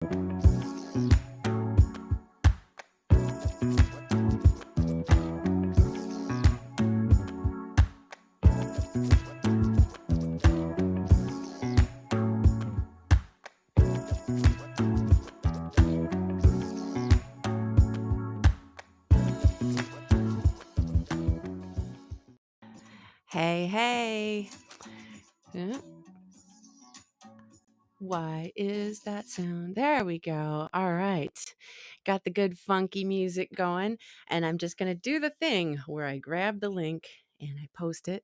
Hey, hey. Why is that sound? There we go. All right. Got the good funky music going. And I'm just going to do the thing where I grab the link and I post it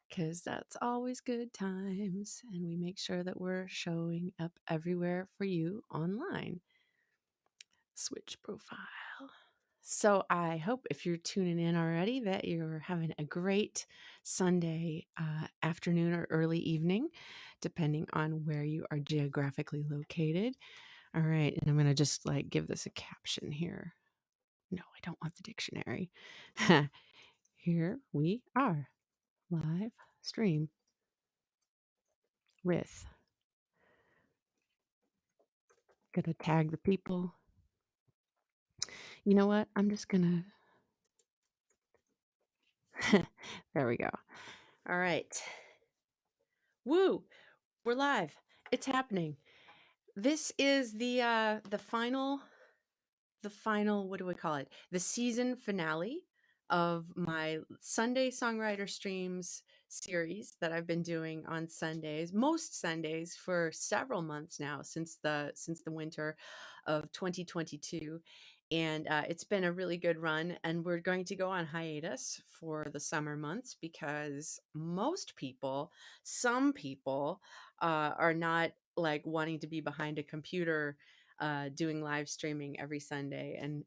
because that's always good times. And we make sure that we're showing up everywhere for you online. Switch profile. So I hope if you're tuning in already that you're having a great Sunday afternoon or early evening, depending on where you are geographically located. All right, and I'm going to just give this a caption here. No, I don't want the dictionary. Here we are, live stream with. Gonna tag the people. You know what? I'm just gonna. There we go. All right. Woo! We're live. It's happening. This is the final what do we call it? The season finale of my Sunday songwriter streams series that I've been doing on Sundays, most Sundays for several months now since the winter of 2022. And it's been a really good run, and we're going to go on hiatus for the summer months because some people are not wanting to be behind a computer doing live streaming every Sunday, and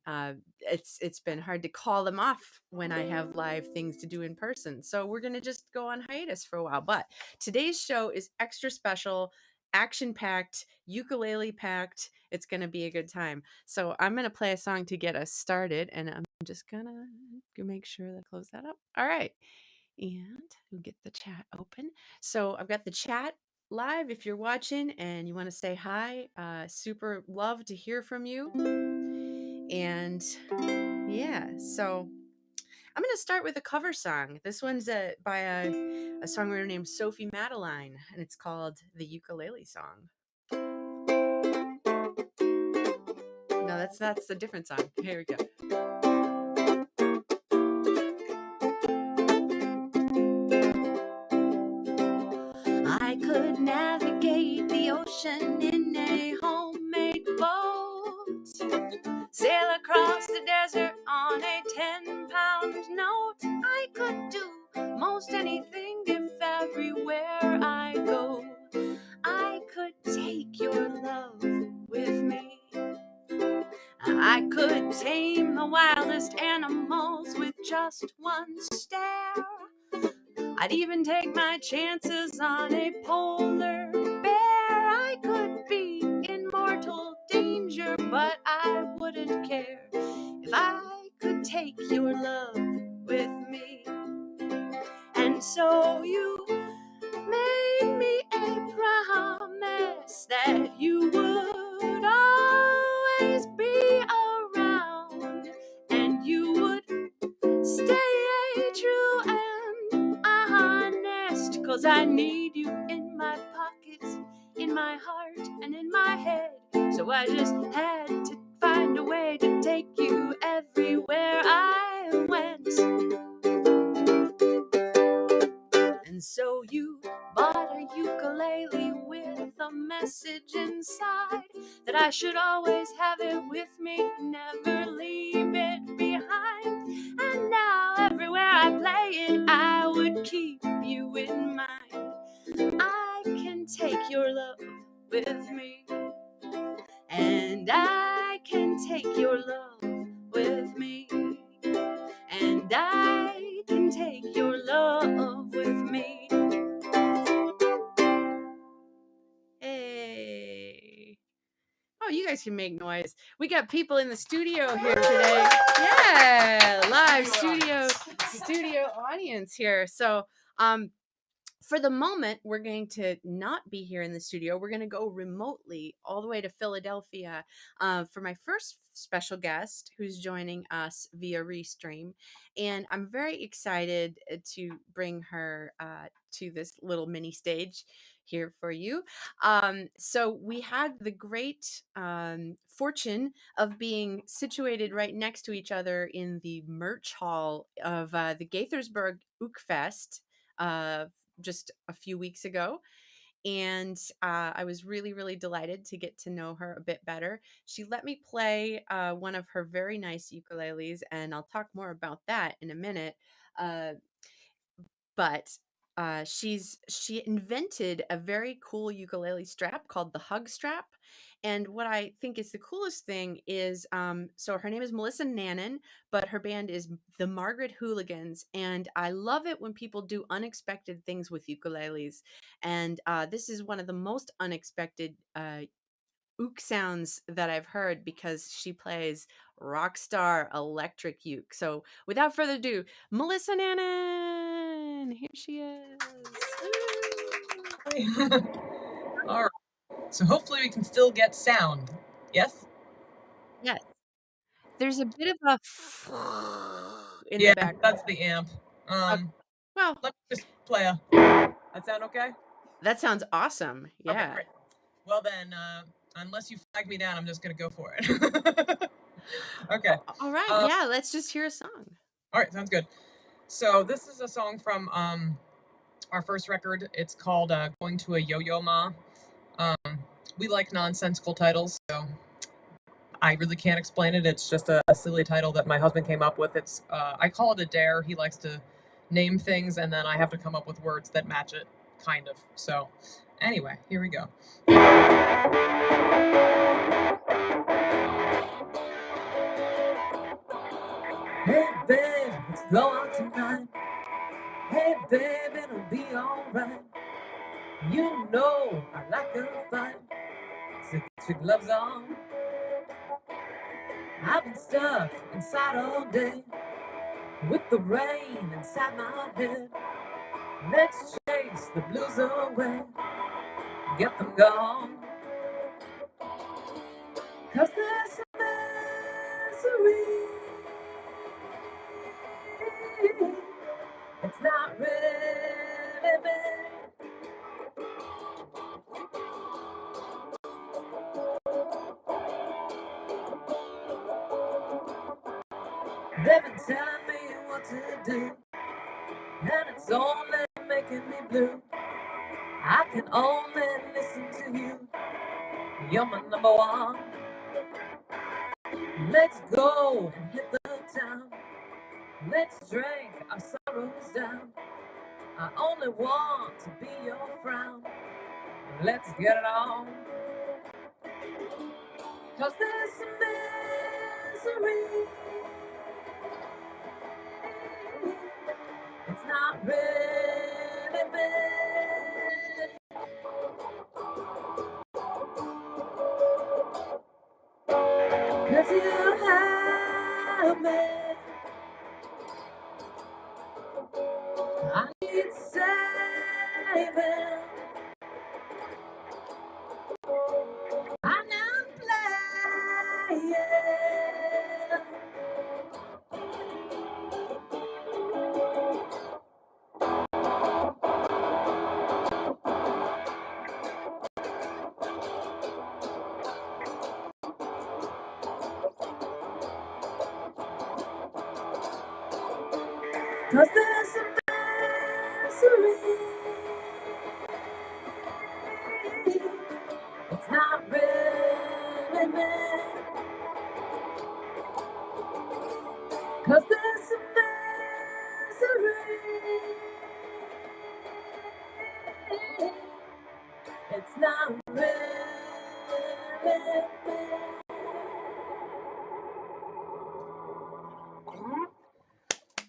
it's been hard to call them off when I have live things to do in person. So we're gonna just go on hiatus for a while. But today's show is extra special, action packed, ukulele packed. It's gonna be a good time. So I'm gonna play a song to get us started, and I'm just gonna make sure that I close that up. All right. And we'll get the chat open. So I've got the chat live if you're watching and you want to say hi. Super love to hear from you. And yeah, so I'm going to start with a cover song. This one's by a songwriter named Sophie Madeline, and it's called The Ukulele Song. No, that's a different song. Here we go. I could navigate the ocean in a homemade boat, sail across the desert on a 10-pound note. I could do most anything if everywhere I go I could take your love with me. I could tame the wildest animals with just one stare. I'd even take my chances on a polar bear. I could be in mortal danger, but I wouldn't care if I could take your love with me. And so you made me a promise that you would always be around, and you would stay true and honest, 'cause I need you in my pockets, in my heart, and in my head. So I just had to find a way to take you everywhere I went. And so you bought a ukulele with a message inside that I should always have it with me, never leave it behind. And now everywhere I play it, I would keep you in mind. I can take your love with me, and I can take your love with me, and I can take your love with me. Hey. Oh, you guys can make noise. We got people in the studio here today. Yeah, live studio audience here. So for the moment, we're going to not be here in the studio. We're going to go remotely all the way to Philadelphia for my first special guest who's joining us via Restream. And I'm very excited to bring her to this little mini stage here for you. So we had the great fortune of being situated right next to each other in the merch hall of the Gaithersburg Ukfest just a few weeks ago. And I was really, really delighted to get to know her a bit better. She let me play one of her very nice ukuleles, and I'll talk more about that in a minute. Uh, but she invented a very cool ukulele strap called the hug strap. And what I think is the coolest thing is so her name is Melissa Nannen, but her band is the Margaret Hooligans, and I love it when people do unexpected things with ukuleles. And this is one of the most unexpected ook sounds that I've heard because she plays rock star electric uke. So without further ado, Melissa Nannen, here she is. All right. So hopefully we can still get sound. Yes? Yes. There's a bit of a in the Yeah, background. that's the amp. Well, Let me just play a. That sound okay? that sounds awesome. Okay, Yeah. great. Well then, unless you flag me down, I'm just gonna go for it. Okay. All right. Yeah, let's just hear a song. All right, sounds good. So this is a song from our first record. It's called "Going to a Yo-Yo Ma." We like nonsensical titles, so I really can't explain it. It's just a silly title that my husband came up with. It's I call it a dare. He likes to name things, and then I have to come up with words that match it, kind of. So, anyway, here we go. Hey babe, let's go out tonight. Hey babe, it'll be alright. You know I like a fight. So get your gloves on. I've been stuck inside all day with the rain inside my head. Let's chase the blues away, get them gone. 'Cause there's a misery. It's not really bad. They've been telling me what to do, and it's only making me blue. I can only listen to you. You're my number one. Let's go and hit the town. Let's drink our sorrows down. I only want to be your frown. Let's get it on. 'Cause there's some misery. It's not really bad. 'Cause you have me. I need saving. I'm not playing. 'Cause there's a misery. It's not really bad. 'Cause there's a misery. It's not really bad.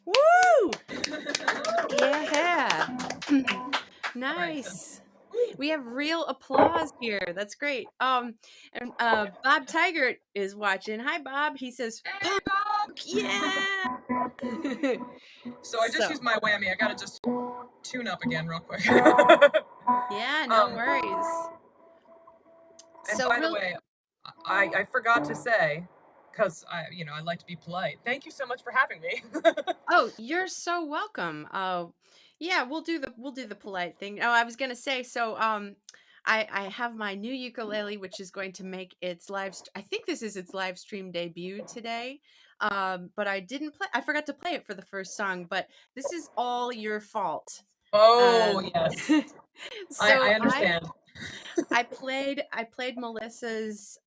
Woo! Yeah. Nice. We have real applause here. That's great. And Bob Tigert is watching. Hi, Bob. He says, Hey, Bob! yeah. So I just So, used my whammy. I gotta just tune up again real quick. yeah, no um, worries. and So by the real way, I forgot to say, because I like to be polite. Thank you so much for having me. Oh, you're so welcome. Yeah, we'll do the polite thing. Oh, I was gonna say, so I have my new ukulele, which is going to make its I think this is its live stream debut today. But I forgot to play it for the first song, but this is all your fault. Oh Um yes, I so understand. I played Melissa's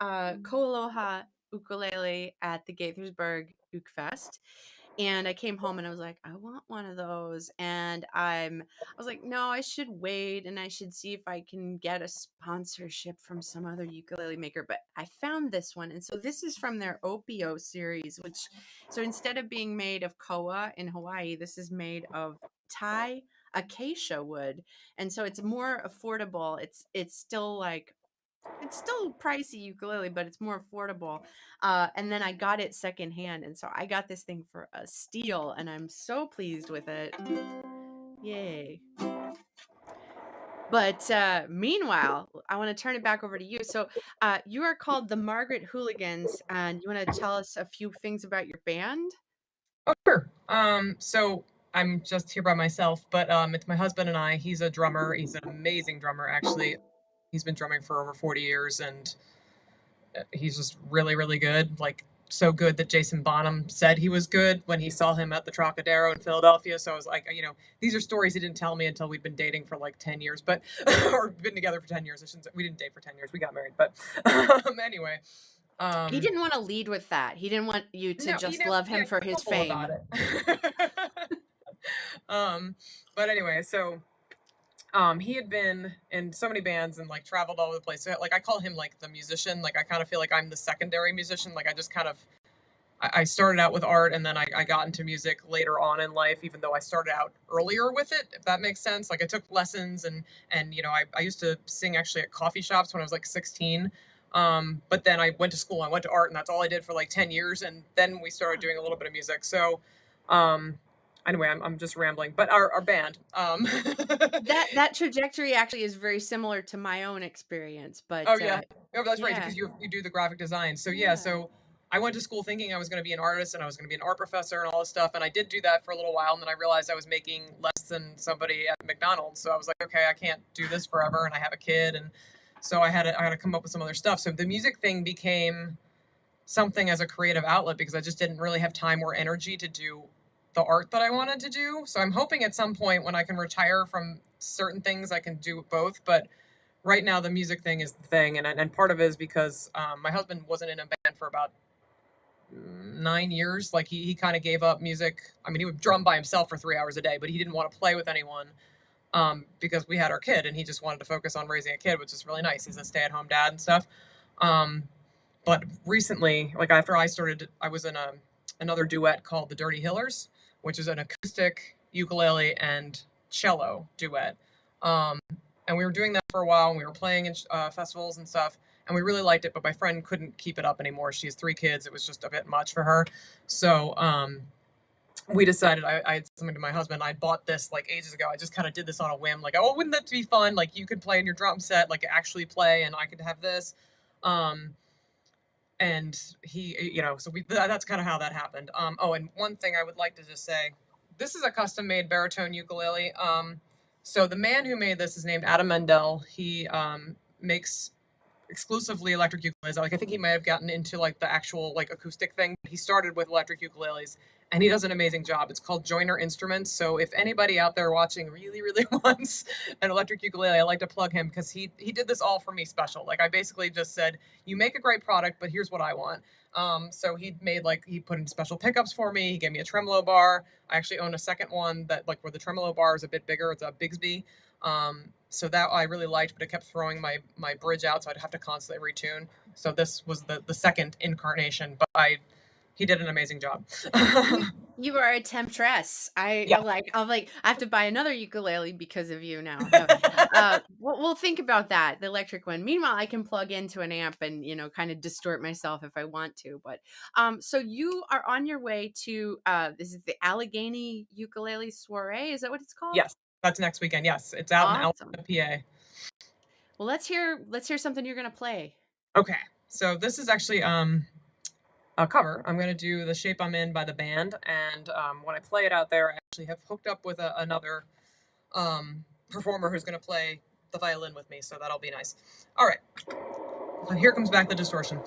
Koaloha ukulele at the Gaithersburg Uke Fest, and I came home and I was like, I want one of those. And I was like, no, I should wait and I should see if I can get a sponsorship from some other ukulele maker. But I found this one. And so this is from their Opio series, so instead of being made of koa in Hawaii, this is made of Thai acacia wood. And so it's more affordable. It's still pricey ukulele, but it's more affordable. And then I got it secondhand, and so I got this thing for a steal, and I'm so pleased with it. Yay! But meanwhile, I want to turn it back over to you. So you are called the Margaret Hooligans, and you want to tell us a few things about your band? Oh, sure. So I'm just here by myself, but it's my husband and I. He's a drummer. He's an amazing drummer, actually. He's been drumming for over 40 years, and he's just really, really good. Like, so good that Jason Bonham said he was good when he saw him at the Trocadero in Philadelphia. So I was like, these are stories he didn't tell me until we'd been dating for like 10 years, but or been together for 10 years. I shouldn't say, we didn't date for 10 years. We got married, but anyway. He Um, didn't want to lead with that. He didn't want you to no, just love yeah, him for he's his humble about fame. it. um, but anyway, so he had been in so many bands and like traveled all over the place. So like I call him like the musician. Like I kind of feel like I'm the secondary musician. Like I just kind of I started out with art and then I got into music later on in life, even though I started out earlier with it, if that makes sense. Like I took lessons and I used to sing actually at coffee shops when I was like 16. But then I went to school, I went to art, and that's all I did for like 10 years. And then we started doing a little bit of music. So um, anyway, I'm just rambling. But our band. That trajectory actually is very similar to my own experience, Oh but yeah, oh, that's right. yeah, Because you do the graphic design. So yeah, yeah. so I went to school thinking I was going to be an artist and I was going to be an art professor and all this stuff, and I did do that for a little while, and then I realized I was making less than somebody at McDonald's. So I was like, okay, I can't do this forever, and I have a kid, and so I had to come up with some other stuff. So the music thing became something as a creative outlet because I just didn't really have time or energy to do the art that I wanted to do. So I'm hoping at some point when I can retire from certain things, I can do both, but right now the music thing is the thing, and part of it is because my husband wasn't in a band for about 9 years. Like he kind of gave up music. I mean, he would drum by himself for 3 hours a day, but he didn't want to play with anyone because we had our kid, and he just wanted to focus on raising a kid, which is really nice. He's a stay-at-home dad and stuff. Um, but recently, like after I was in another duet called the Dirty Hillers, which is an acoustic ukulele and cello duet. Um, and we were doing that for a while, and we were playing in festivals and stuff, and we really liked it. But my friend couldn't keep it up anymore. She has 3 kids; it was just a bit much for her. So we decided. I had something to my husband. I bought this like ages ago. I just kind of did this on a whim. Like, oh, wouldn't that be fun? Like, you could play in your drum set, like actually play, and I could have this. Um, and so that's kind of how that happened. Oh, and one thing I would like to just say, this is a custom made baritone ukulele. So the man who made this is named Adam Mendel. He makes exclusively electric ukuleles. Like I think he might have gotten into like the actual like acoustic thing. He started with electric ukuleles, and he does an amazing job. It's called Joyner Instruments. So if anybody out there watching really really wants an electric ukulele, I like to plug him because he did this all for me special. Like I basically just said, you make a great product, but here's what I want. So he put in special pickups for me. He gave me a tremolo bar. I actually own a second one that like where the tremolo bar is a bit bigger. It's a Bigsby. So that I really liked, but it kept throwing my bridge out, so I'd have to constantly retune. So this was the second incarnation, but he did an amazing job. You are a temptress. Yeah. I have to buy another ukulele because of you now. No, we'll think about that, the electric one. Meanwhile, I can plug into an amp and, kind of distort myself if I want to. But so you are on your way to this is the Allegheny Ukulele Soiree. Is that what it's called? Yes, that's next weekend. Yes, it's out in Awesome. Alabama, PA. Well, let's hear something you're gonna play. Okay, so this is actually a cover. I'm gonna do "The Shape I'm In" by the band, and when I play it out there, I actually have hooked up with another performer who's gonna play the violin with me, so that'll be nice. All right, here comes back the distortion.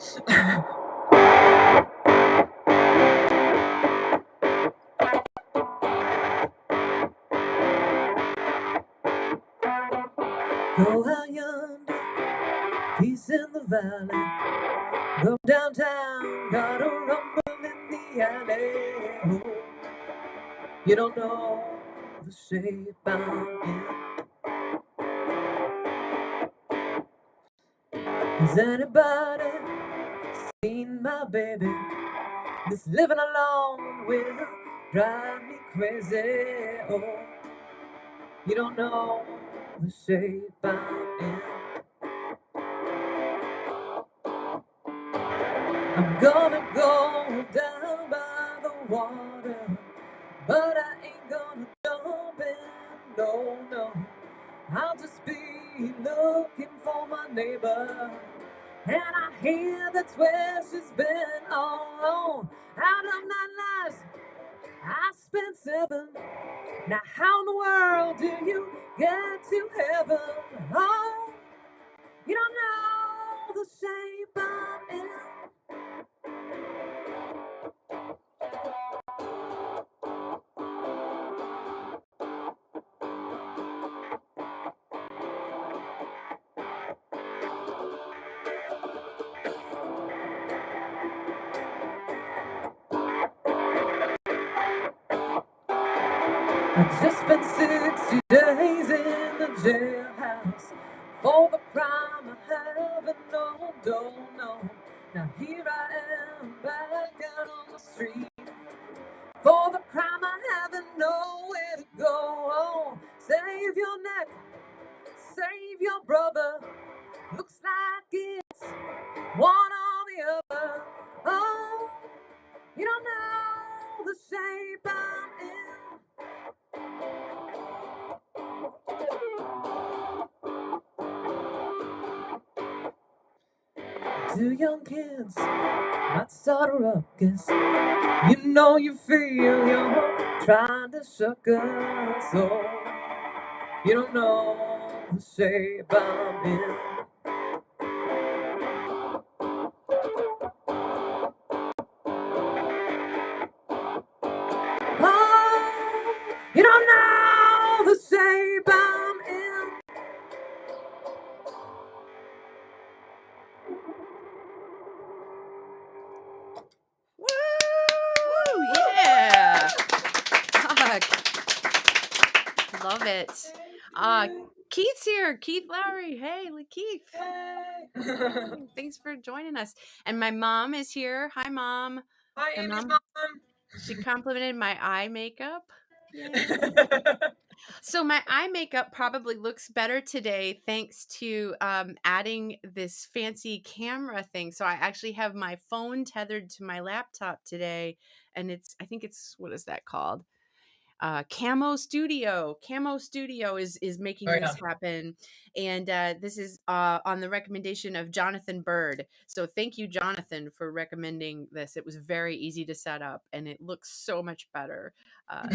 Go out yonder, peace in the valley. Go downtown, got a rumble in the alley. Oh, you don't know the shape I'm in. Has anybody seen my baby? This living alone will drive me crazy. Oh, you don't know the shape I'm in. I'm gonna go down by the water, but I ain't gonna jump in, no, no. I'll just be looking for my neighbor, and I hear that's where she's been all alone. Out of 9 lives, I spent 7. Now how in the world do you get to heaven? Oh, you don't know the shape I'm in. I've just spent 60 days in the jailhouse for the crime I haven't known, don't know. Now here I am back out on the street for the crime I haven't nowhere to go. Oh, save your neck, save your brother. Looks like it's one or the other. Oh, you don't know the shape I'm in. Two young kids might start a ruckus. You know you feel you're trying to shook us. So you don't know the shape I'm in. Oh, you don't know the shape I'm in. Woo! Yeah. Fuck. Love it. Keith's here. Keith Lowry. Hey, Keith. Hey, thanks for joining us. And my mom is here. Hi, Mom. Hi, My Amy's mom, mom. she complimented my eye makeup. Yay. So my eye makeup probably looks better today thanks to adding this fancy camera thing. So I actually have my phone tethered to my laptop today, and I think it's, what is that called? Camo Studio is making Oh this yeah. happen, and this is on the recommendation of Jonathan Bird. So thank you, Jonathan, for recommending this. It was very easy to set up, and it looks so much better.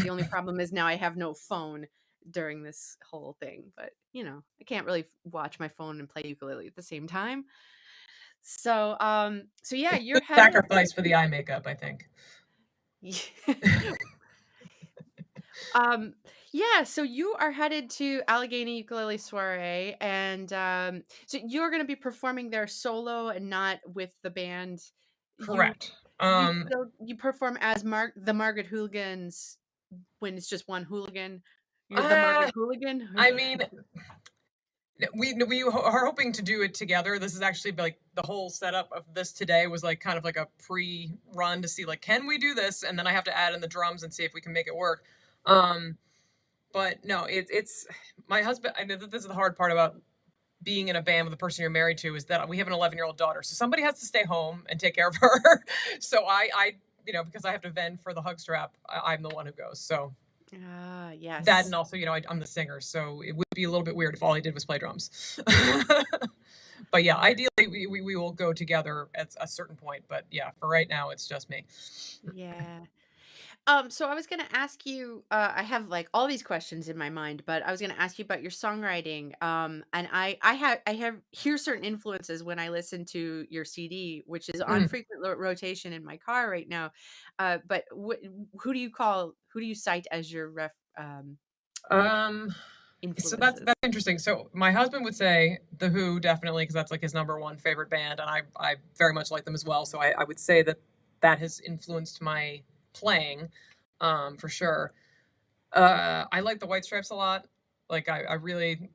The only problem is now I have no phone during this whole thing, but I can't really watch my phone and play ukulele at the same time. So yeah, you're headed. Sacrifice for the eye makeup, I think. Um, yeah, so you are headed to Allegheny Ukulele Soiree, and so you're going to be performing there solo and not with the band. You Correct. you perform as the Margaret Hooligans when it's just one hooligan. You're the Uh, Margaret Hooligan. I mean, We are hoping to do it together. This is actually like the whole setup of this today was like kind of like a pre-run to see like can we do this, and then I have to add in the drums and see if we can make it work. But no, it's my husband. I know that this is the hard part about being in a band with the person you're married to is that we have an 11-year-old daughter, so somebody has to stay home and take care of her. So I because I have to vend for the hug strap, I'm the one who goes. So Ah, that, yes. and also I'm the singer, so it would be a little bit weird if all I did was play drums. But yeah, ideally we will go together at a certain point. But yeah, for right now it's just me. Yeah. So I was gonna ask you, I have like all these questions in my mind, but I was gonna ask you about your songwriting. And I have hear certain influences when I listen to your CD, which is on Mm. frequent rotation in my car right now. But who do you cite as your Um, so influences? that's interesting. So my husband would say The Who definitely because that's like his number one favorite band, and I very much like them as well. So I would say that that has influenced my playing, for sure. I like the White Stripes a lot. Like I really,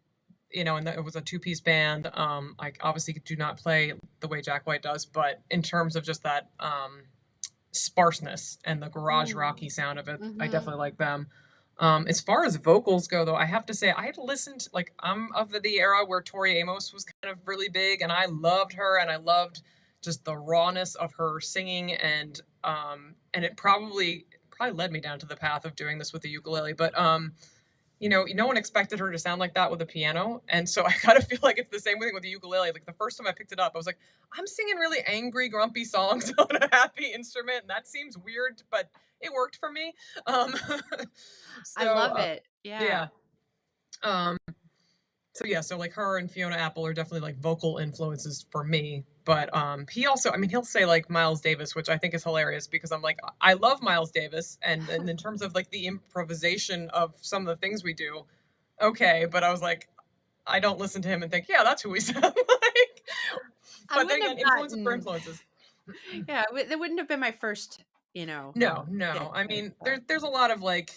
and it was a two-piece band. I obviously do not play the way Jack White does, but in terms of just that sparseness and the garage Mm. rocky sound of it, I Mm-hmm. definitely like them. As far as vocals go, though, I have to say I had listened like I'm of the era where Tori Amos was kind of really big, and I loved her, and I loved just the rawness of her singing, and it probably led me down to the path of doing this with the ukulele, but no one expected her to sound like that with a piano. And so I kind of feel like it's the same thing with the ukulele. Like the first time I picked it up, I was like, I'm singing really angry, grumpy songs on a happy instrument. And that seems weird, but it worked for me. Um, I so, love it. Yeah. yeah. Um, so yeah, so like her and Fiona Apple are definitely like vocal influences for me. But he also, I mean, he'll say like Miles Davis, which I think is hilarious because I'm like, I love Miles Davis, and in terms of like the improvisation of some of the things we do, okay. But I was like, I don't listen to him and think, yeah, that's who we sound like. I But then wouldn't again, have influences for gotten. influences. Yeah, that wouldn't have been my first, pick, No. I but, mean, there's a lot of like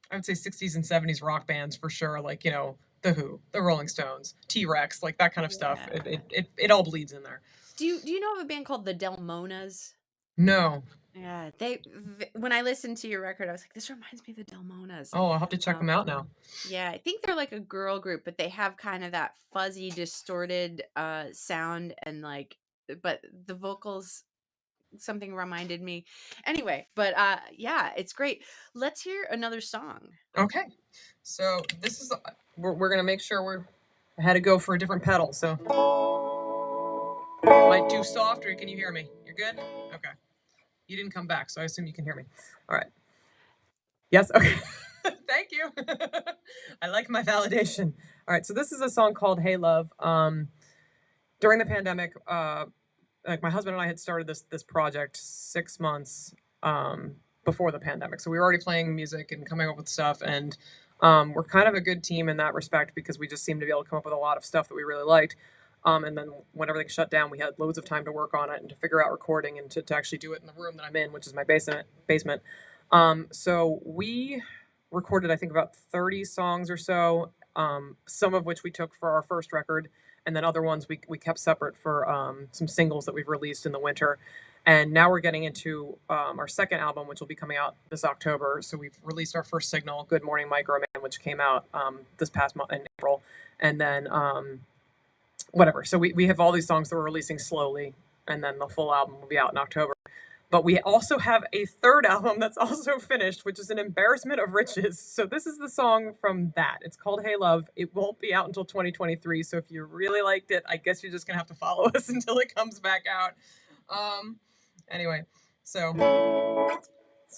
I would say 60s and 70s rock bands for sure, like the Who, the Rolling Stones, T-Rex, like that kind of stuff. It yeah. it it, it all bleeds in there. Do you know of a band called the Delmonas? No. Yeah, when I listened to your record, I was like, this reminds me of the Delmonas. Oh, I'll have to check them Um, out now. yeah, I think they're like a girl group, but they have kind of that fuzzy, distorted sound and like, but the vocals something reminded me. Anyway, but yeah, it's great. Let's hear another song. Okay. So this is we're gonna make sure I had to go for a different pedal. So am I too soft or can you hear me? You're good? Okay. You didn't come back, so I assume you can hear me. All right. Yes. Okay. Thank you. I like my validation. All right. So this is a song called "Hey Love." During the pandemic, like my husband and I had started this project 6 months before the pandemic, so we were already playing music and coming up with stuff, and we're kind of a good team in that respect because we just seemed to be able to come up with a lot of stuff that we really liked. And then when everything shut down, we had loads of time to work on it and to figure out recording and to actually do it in the room that I'm in, which is my basement. So we recorded, I think, about 30 songs or so, some of which we took for our first record, and then other ones we kept separate for some singles that we've released in the winter. And now we're getting into our second album, which will be coming out this October. So we've released our first single, "Good Morning Microman," which came out this past month in April, and then whatever. So we have all these songs that we're releasing slowly, and then the full album will be out in October. But we also have a third album that's also finished, which is an embarrassment of riches. So this is the song from that. It's called "Hey Love." It won't be out until 2023. So if you really liked it, I guess you're just gonna have to follow us until it comes back out. Um, anyway, so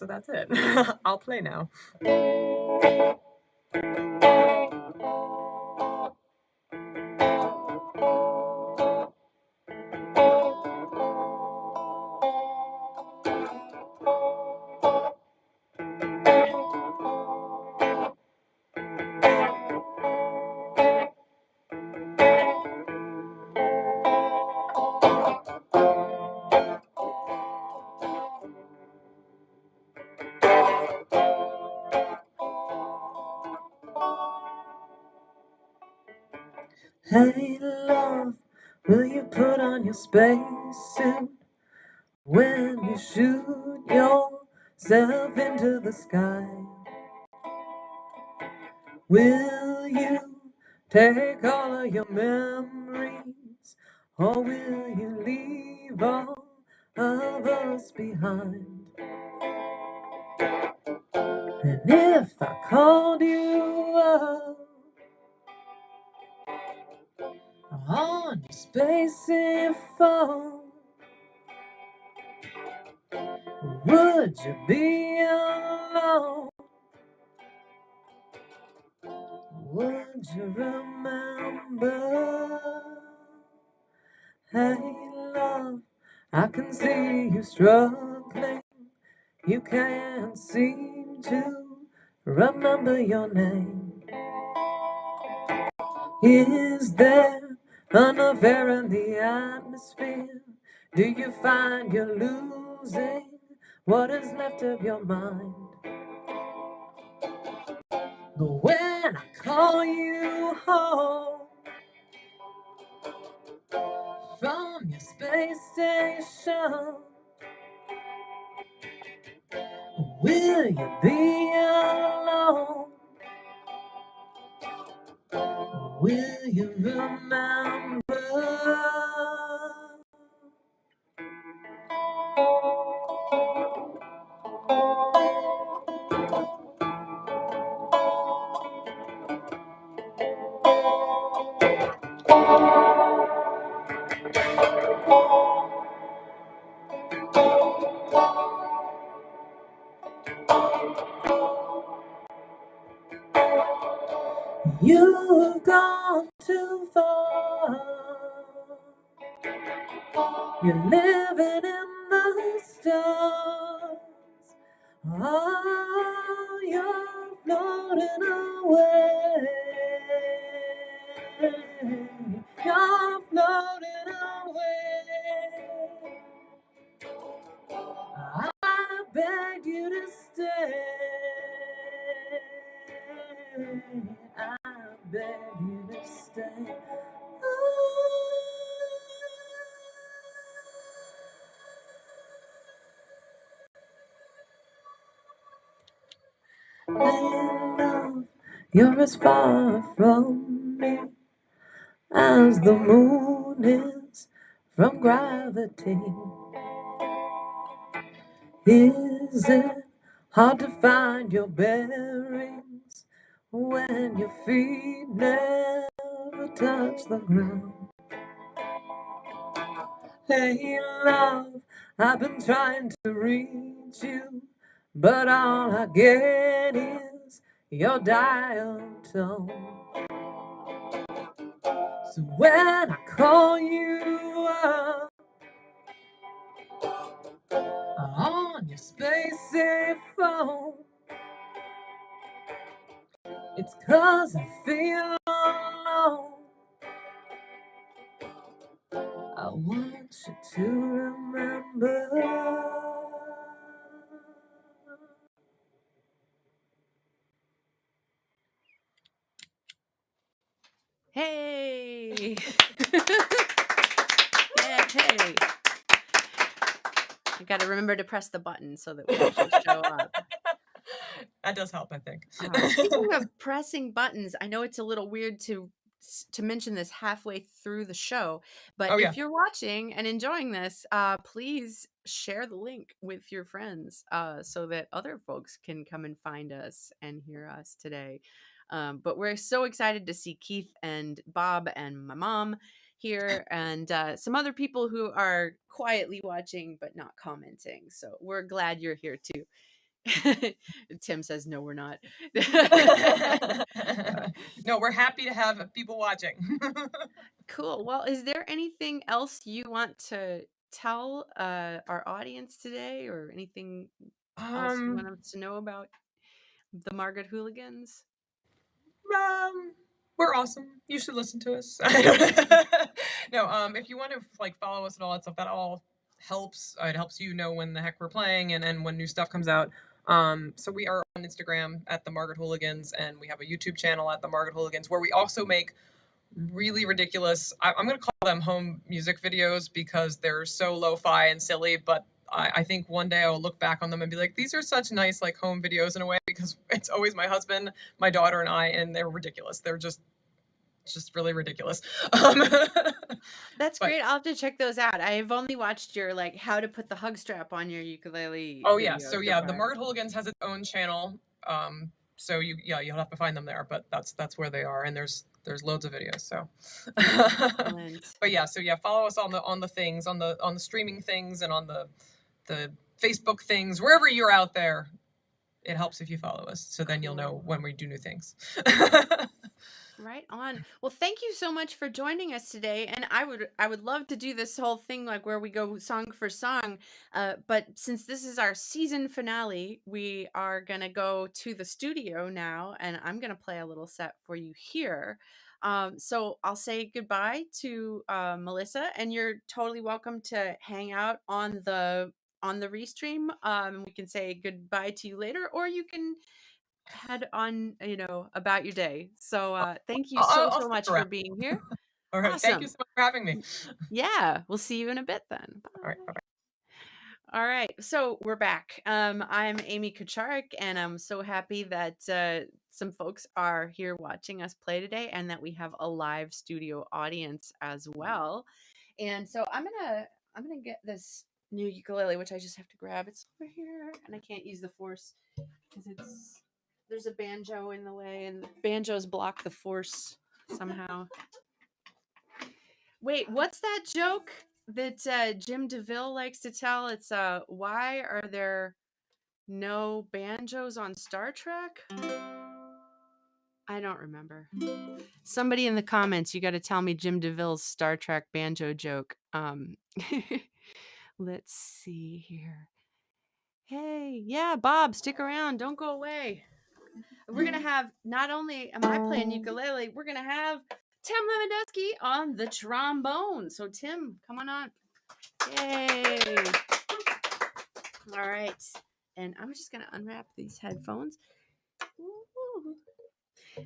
that's it. I'll play now. Hey love, will you put on your spacesuit when you shoot yourself into the sky? Will you take all of your memories, or will you leave all of us behind? And if I called you up on your spaceship phone, would you be alone? Would you remember? Hey love, I can see you struggling. You can't seem to remember your name. Is there enough air in the atmosphere? Do you find you're losing what is left of your mind? But when I call you home from your space station, will you be alone? Will you remember? You've gone too far. You're living in the stars. Oh, you're floating away. You're floating away. I beg you to stay. I beg you to stay. My love, you're as far from me as the moon is from gravity. Is it hard to find your bearings when your feet never touch the ground? Hey love, I've been trying to reach you, but all I get is your dial tone. So when I call you up on your spaceship phone, it's 'cause I feel alone. I want you to remember. Hey! Hey! You got to remember to press the button so that we actually show up. That does help, I think. Speaking of pressing buttons, I know it's a little weird to mention this halfway through the show, but Oh, yeah. if you're watching and enjoying this, please share the link with your friends so that other folks can come and find us and hear us today. But we're so excited to see Keith and Bob and my mom here and some other people who are quietly watching but not commenting. So we're glad you're here too. Tim says, no, we're not. No, we're happy to have people watching. Cool. Well, is there anything else you want to tell our audience today or anything else you want us to know about the Margaret Hooligans? We're awesome. You should listen to us. No, if you want to like follow us and all that stuff, that all helps. It helps you know when the heck we're playing and when new stuff comes out. So we are on Instagram at the Margaret Hooligans, and we have a YouTube channel at the Margaret Hooligans where we also make really ridiculous. I'm going to call them home music videos because they're so lo-fi and silly, but I think one day I'll look back on them and be like, these are such nice like home videos in a way, because it's always my husband, my daughter, and I, and they're ridiculous. They're just really ridiculous. That's But great. I'll have to check those out. I've only watched your like how to put the hug strap on your ukulele oh yeah, video so so yeah, the far. Margaret Hooligans has its own channel. So you'll have to find them there, but that's where they are, and there's loads of videos. So, Excellent. but yeah, so yeah, follow us on the things, on the streaming things, and on the Facebook things, wherever you're out there. It helps if you follow us, so then you'll know when we do new things. Right on. Well, thank you so much for joining us today. And I would love to do this whole thing like where we go song for song. But since this is our season finale, we are gonna go to the studio now, and I'm gonna play a little set for you here. So I'll say goodbye to Melissa, and you're totally welcome to hang out on the restream. We can say goodbye to you later, or you can head on, about your day. So thank you I'll so stick much for around. being here. All right, thank you Awesome. so much for having me. Yeah, we'll see you in a bit then. All right, Bye. bye. All right, so we're back. I'm Amy Kucharik, and I'm so happy that some folks are here watching us play today, and that we have a live studio audience as well. And so I'm gonna get this new ukulele, which I just have to grab. It's over here, and I can't use the force because there's a banjo in the way, and the banjos block the force somehow. Wait, what's that joke that Jim DeVille likes to tell? It's why are there no banjos on Star Trek? I don't remember. Somebody in the comments, you got to tell me Jim DeVille's Star Trek banjo joke. Let's see here. Hey, yeah, Bob, stick around. Don't go away. We're going to have, not only am I playing ukulele, we're going to have Tim Lewandowski on the trombone. So, Tim, come on on. Yay. All right. And I'm just going to unwrap these headphones. Ooh.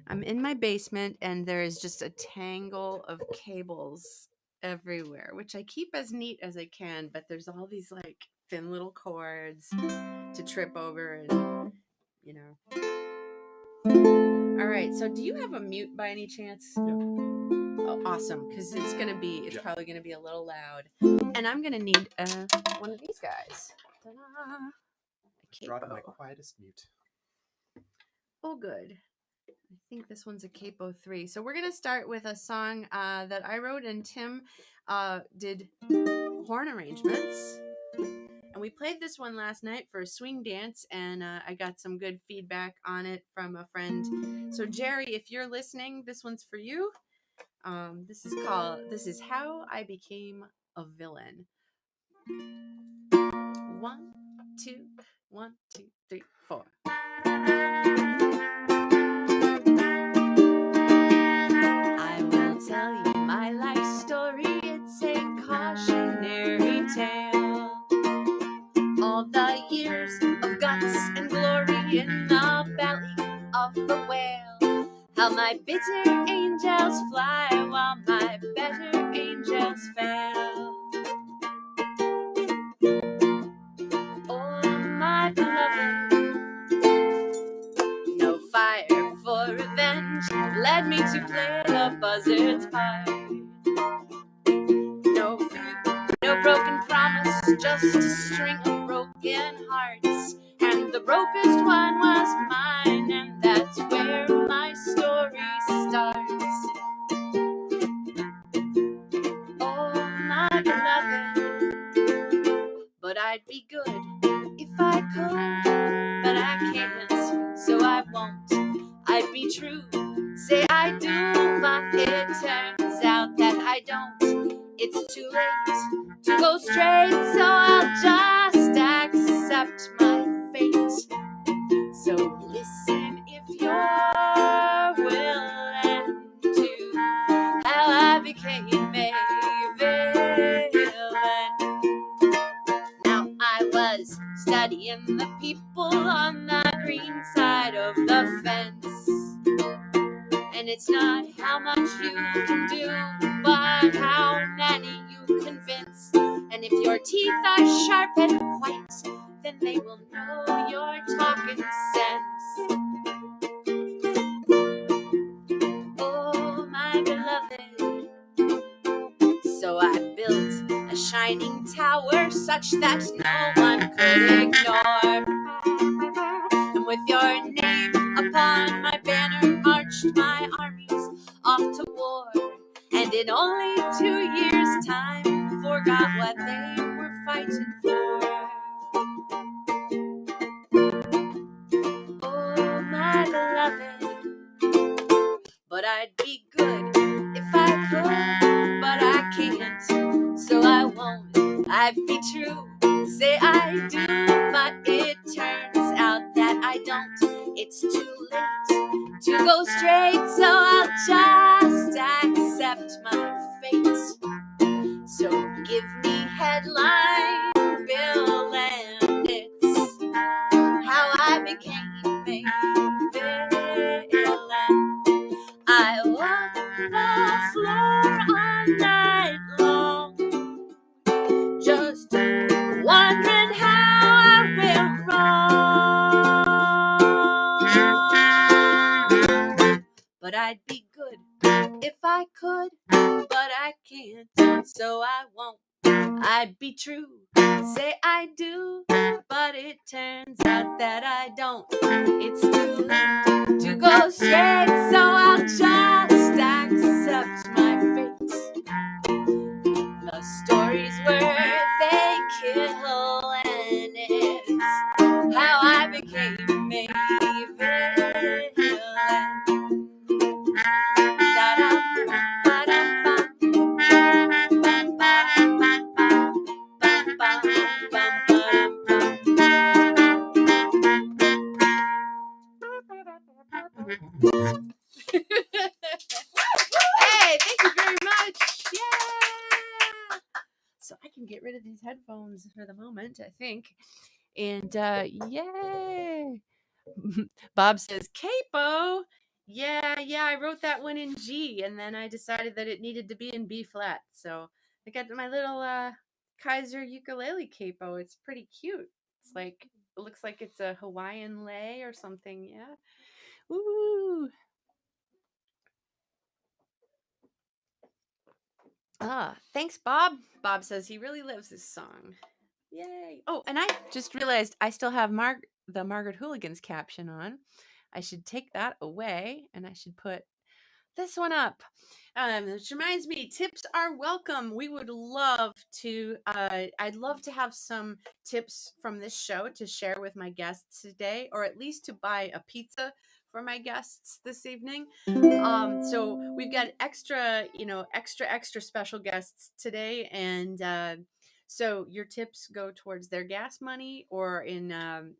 I'm in my basement, and there is just a tangle of cables everywhere, which I keep as neat as I can, but there's all these like thin little cords to trip over, and you know. All right, so do you have a mute by any chance? Yeah. Oh, awesome, because it's Yeah. probably gonna be a little loud, and I'm gonna need one of these guys. Ta-da! Brought up my quietest mute. Oh, good. I think this one's a Capo 3. So we're gonna start with a song that I wrote, and Tim did horn arrangements. And we played this one last night for a swing dance, and I got some good feedback on it from a friend. So Jerry, if you're listening, this one's for you. This is How I Became a Villain. 1, 2, 1, 2, 3, 4. I will tell you my life story. It's a cautionary tale. All the years of guts and glory in the belly of the whale. How my bitter angels fly while my better angels fail. Oh, my beloved, no fire for revenge led me to play the buzzard's part. No fruit, no broken promise, just a string of broken hearts. And the brokest one was mine, and that's where my story starts. Oh, my beloved, but I'd be good if I could, but I can't, so I won't. I'd be true, say I do, but it turns out that I don't. It's too late to go straight, so I'll just accept my fate. So listen if you're willing to how I became a villain. Now I was studying the people on the green side of the fence, and And it's not how much you can do, but how many you convince. And if your teeth are sharp and white, then they will know you're talking sense. Oh, my beloved. So I built a shining tower such that no one could ignore. And with your name upon my banner marched my armies off to war. And in only 2 years' time forgot what they were fighting for. Oh, my beloved, but I'd be good if I could, but I can't, so I won't. I'd be true, say I do, but it turns out that I don't. It's too late to go straight, so I'll just accept my fate. So give me headline, Bill, and it's how I became a villain. I walk the floor all night long, just wondering how I went wrong. But I'd be good if I could, but I can't, so I won't. I'd be true, say I do, but it turns out that I don't. It's too late to go straight, so I'll just accept my fate. The stories where they kill, and it's how I became a villain. Hey, thank you very much. Yeah. So I can get rid of these headphones for the moment, I think. And yay. Bob says, Capo. Yeah, I wrote that one in G, and then I decided that it needed to be in B flat. So I got my little Kaiser ukulele capo. It's pretty cute. It's like, it looks like it's a Hawaiian lei or something. Yeah. Ooh. Thanks, Bob. Bob says he really loves this song. Yay. Oh, and I just realized I still have the Margaret Hooligans caption on. I should take that away and I should put this one up. Which reminds me, tips are welcome. We would love to, I'd love to have some tips from this show to share with my guests today, or at least to buy a pizza for my guests this evening. So we've got extra special guests today, and so your tips go towards their gas money, or in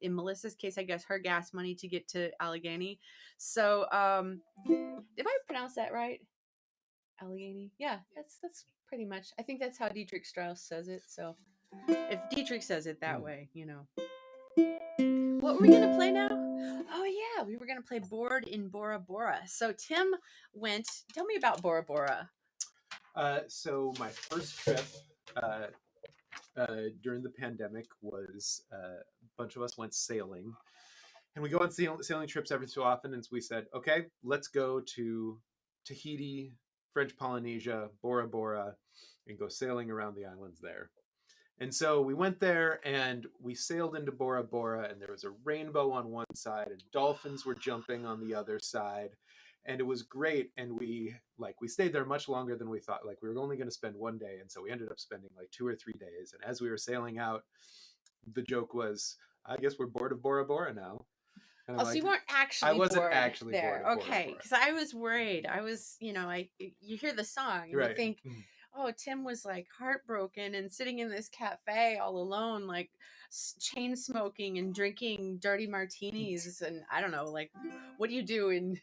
Melissa's case, I guess her gas money to get to Allegheny. So did I pronounce that right? Allegheny. Yeah, that's pretty much. I think that's how Dietrich Strauss says it. So if Dietrich says it that way, What were we gonna play now? Oh yeah, we were gonna play Bored in Bora Bora. So Tim went. Tell me about Bora Bora. So my first trip during the pandemic was a bunch of us went sailing, and we go on sailing trips every so often. And so we said, okay, let's go to Tahiti, French Polynesia, Bora Bora, and go sailing around the islands there. And so we went there and we sailed into Bora Bora, and there was a rainbow on one side and dolphins were jumping on the other side. And it was great. And we stayed there much longer than we thought. Like, we were only going to spend one day. And so we ended up spending like 2 or 3 days. And as we were sailing out, the joke was, I guess we're bored of Bora Bora now. Oh, so you weren't actually. I wasn't bored actually there. bored. Okay, because I was worried. I was, you hear the song and Right. you think, oh, Tim was like heartbroken and sitting in this cafe all alone, like chain smoking and drinking dirty martinis, and I don't know, like, what do you do in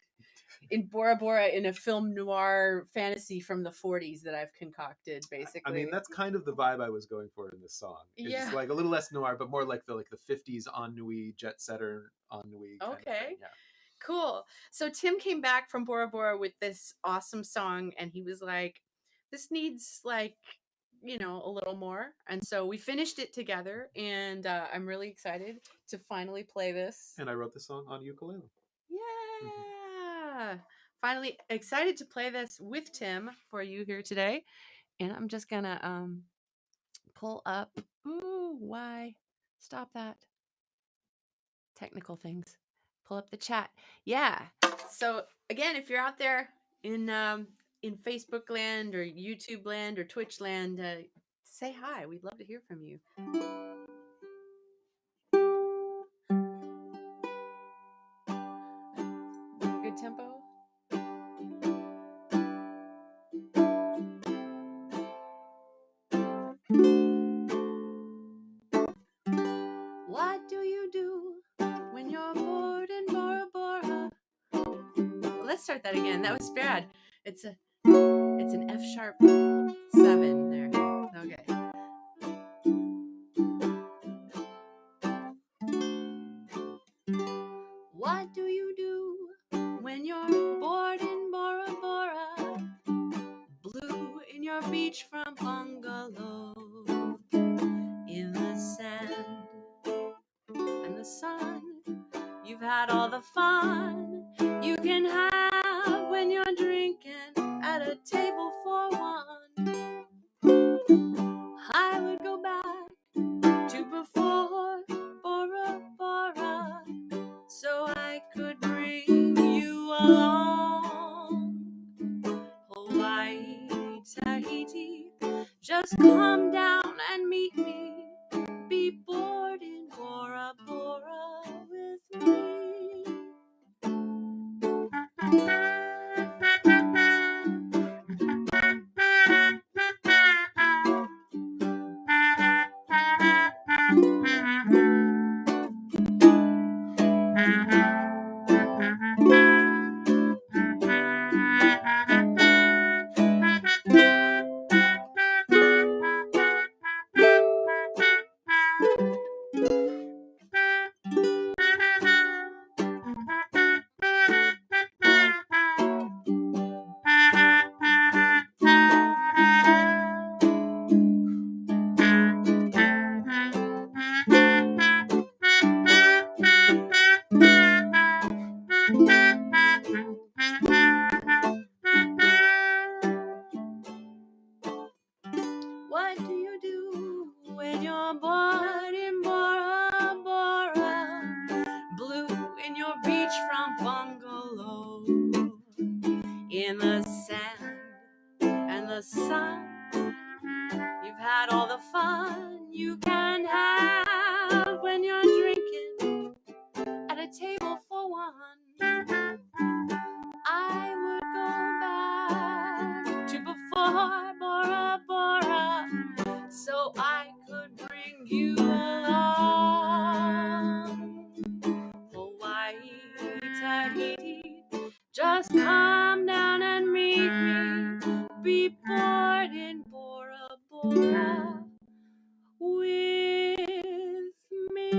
Bora Bora in a film noir fantasy from the 40s that I've concocted, basically? I mean, that's kind of the vibe I was going for in this song. It's Yeah. like a little less noir, but more like the 50s ennui, jet setter ennui. Okay. Kind of thing. Yeah. Cool. So Tim came back from Bora Bora with this awesome song, and he was like, "This needs like, a little more." And so we finished it together, and I'm really excited to finally play this. And I wrote the song on ukulele. Yeah. Finally excited to play this with Tim for you here today. And I'm just gonna pull up. Ooh, why? Stop that. Technical things. Pull up the chat. Yeah. So again, if you're out there in Facebook land or YouTube land or Twitch land, say hi. We'd love to hear from you. Good tempo. What do you do when you're bored in Bora Bora? Let's start that again. That was bad. It's an F sharp 7 there. Okay. What do you do when you're bored in Bora Bora? Blue in your beachfront bungalow, in the sand and the sun. You've had all the fun you can have when you're drinking at a table for one. I would go back to before Bora Bora, so I could bring you along. Hawaii, Tahiti, just come down and meet me. Be bored in Bora Bora with me. What do you do when you're bored in Bora Bora? Blue in your beachfront bungalow, in the sand and the sun. You've had all the fun you can have when you're drinking at a table for one. I would go back to before Bora Bora, so I could bring you along. Hawaii, Tahiti, just come down and meet me. Be bored in Bora Bora with me.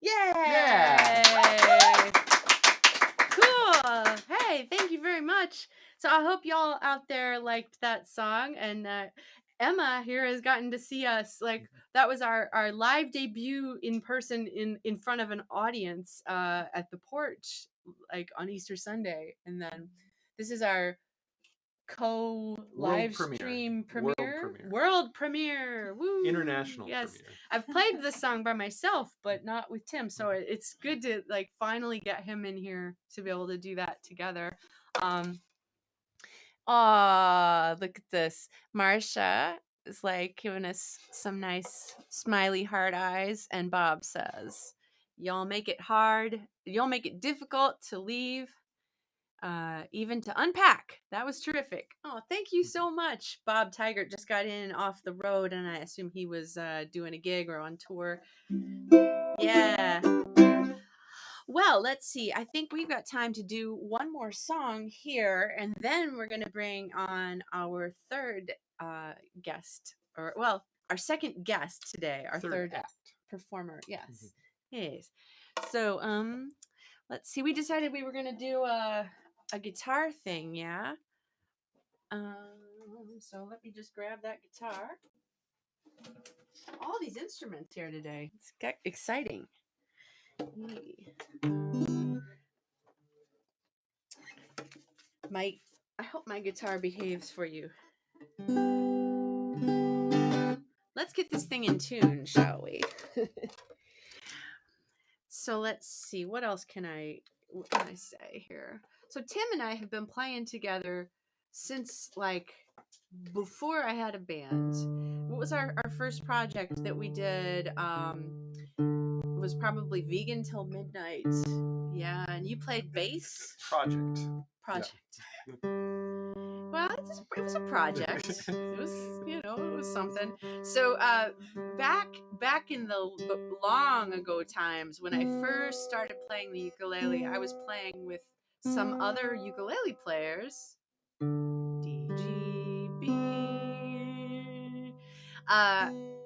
Yay! Cool. Hey, thank you very much. So I hope y'all out there liked that song, and Emma here has gotten to see us. Like, that was our live debut in person in front of an audience at the porch, like on Easter Sunday, and then this is our live stream premiere. World premiere. Woo! International yes. premiere. I've played this song by myself, but not with Tim, so it's good to like finally get him in here to be able to do that together. Look at this. Marsha is like giving us some nice smiley heart eyes, and Bob says, "Y'all make it hard. Y'all make it difficult to leave. Even to unpack." That was terrific. Oh, thank you so much. Bob Tigert just got in off the road, and I assume he was doing a gig or on tour. Yeah. Well, let's see. I think we've got time to do one more song here, and then we're going to bring on our third guest or well, our second guest today, our third act. performer. Yes. Yes. So, let's see. We decided we were going to do a guitar thing, yeah? So let me just grab that guitar. All these instruments here today. It's exciting. I hope my guitar behaves for you. Let's get this thing in tune, shall we? So let's see. What else can I say here? So Tim and I have been playing together since like before I had a band. What was our first project that we did? Was probably Vegan Till Midnight. Yeah, and you played bass. Project. Yeah. Well, it was a project. It was, it was something. So, back in the long ago times when I first started playing the ukulele, I was playing with some other ukulele players. DGB.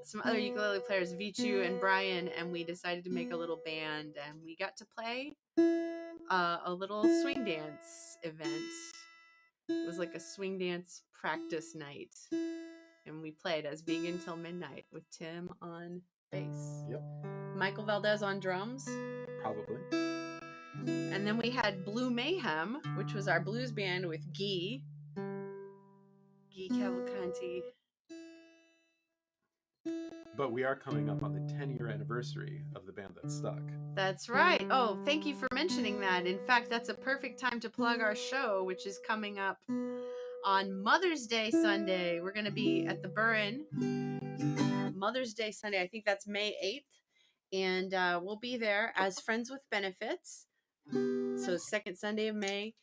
Some other ukulele players, Vichu and Brian, and we decided to make a little band, and we got to play a little swing dance event. It was like a swing dance practice night, and we played as Vegan Till Midnight with Tim on bass. Yep. Michael Valdez on drums. Probably. And then we had Blue Mayhem, which was our blues band with Guy Cavalcanti. But we are coming up on the 10-year anniversary of the band that stuck. That's right. Oh, thank you for mentioning that. In fact, that's a perfect time to plug our show, which is coming up on Mother's Day Sunday. We're going to be at the Burren Mother's Day Sunday. I think that's May 8th. And we'll be there as Friends with Benefits. So second Sunday of May.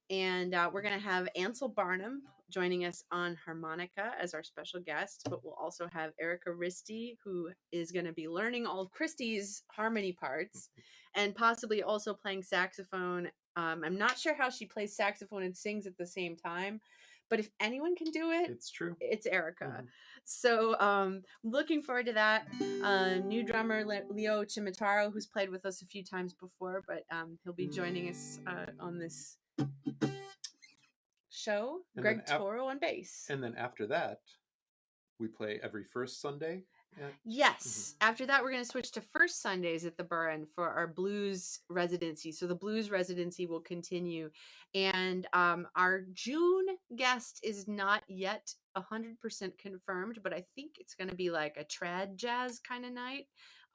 And we're going to have Ansel Barnum joining us on harmonica as our special guest. But we'll also have Erica Risti, who is going to be learning all of Christie's harmony parts and possibly also playing saxophone. I'm not sure how she plays saxophone and sings at the same time. But if anyone can do it, it's true. It's Erica. So looking forward to that. New drummer Leo Cimitaro, who's played with us a few times before, but he'll be joining us on this show. And Greg Toro on bass. And then after that, we play every first Sunday. Yes. After that, we're going to switch to first Sundays at the Burren for our blues residency. So the blues residency will continue. And our June guest is not yet 100% confirmed, but I think it's going to be like a trad jazz kind of night.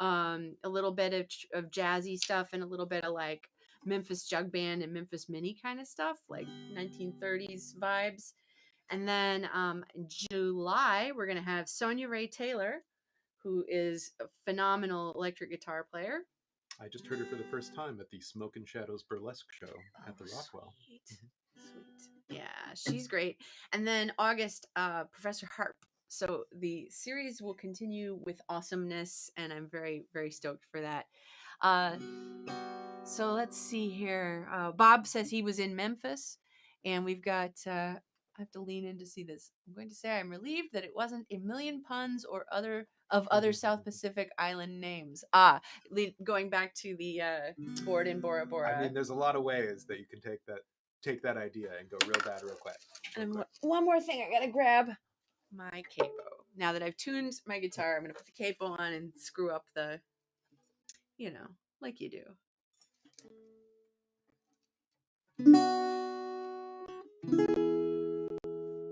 A little bit of jazzy stuff and a little bit of like Memphis Jug Band and Memphis Mini kind of stuff, like 1930s vibes. And then in July, we're going to have Sonia Ray Taylor, who is a phenomenal electric guitar player. I just heard her for the first time at the Smoke and Shadows Burlesque show at the Rockwell. Sweet. Yeah, she's great. And then August, Professor Harp. So the series will continue with awesomeness, and I'm very, very stoked for that. So let's see here. Bob says he was in Memphis, and we've got... I have to lean in to see this. I'm going to say I'm relieved that it wasn't a million puns or other South Pacific island names. Going back to the board in Bora Bora. I mean, there's a lot of ways that you can take that idea and go real bad real quick. And one more thing, I gotta grab my capo. Now that I've tuned my guitar, I'm gonna put the capo on and screw up the, like you do.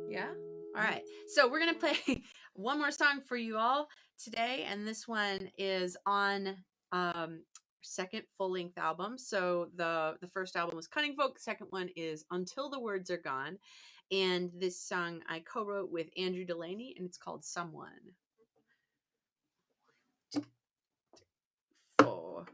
Yeah? All right. So we're going to play one more song for you all today. And this one is on second full-length album. So the first album was Cunning Folk. The second one is Until the Words Are Gone. And this song I co-wrote with Andrew Delaney, and it's called Someone. 1, 2, 3, 4.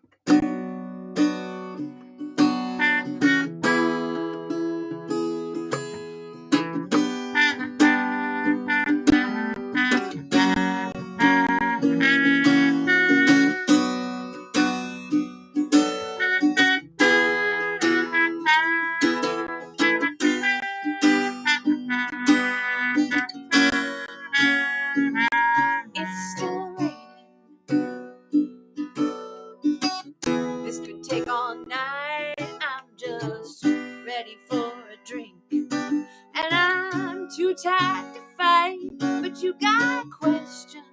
too tired to fight, but you got questions,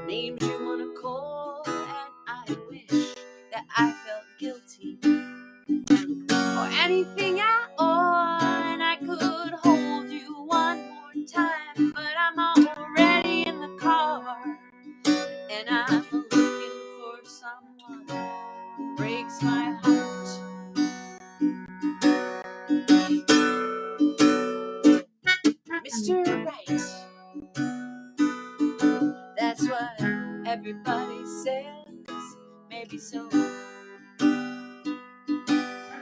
names you wanna call, and I wish that I felt guilty or anything at all, and I could hold you one more time, but I'm already in the car, and I'm looking for someone who breaks my heart. Mr. Right, that's what everybody says, maybe so.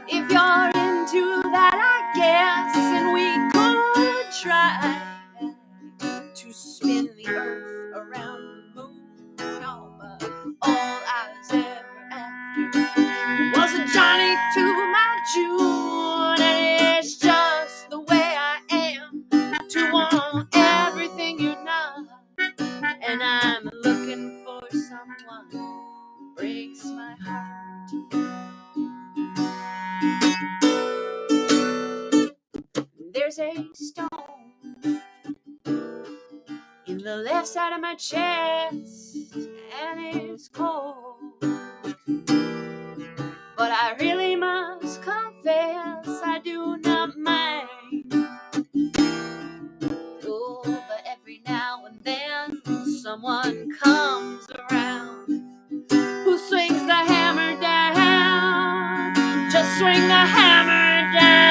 If you're into that, I guess, and we could try to spin the earth around the moon. Oh, but all I was ever after was a Johnny to my June, and it's just the way I am, to want everything you know, and I'm looking for someone who breaks my heart. There's a stone in the left side of my chest, and it's cold, but I really must confess I do not mind. Oh, but every now and then someone comes around who swings the hammer down, just swing the hammer down.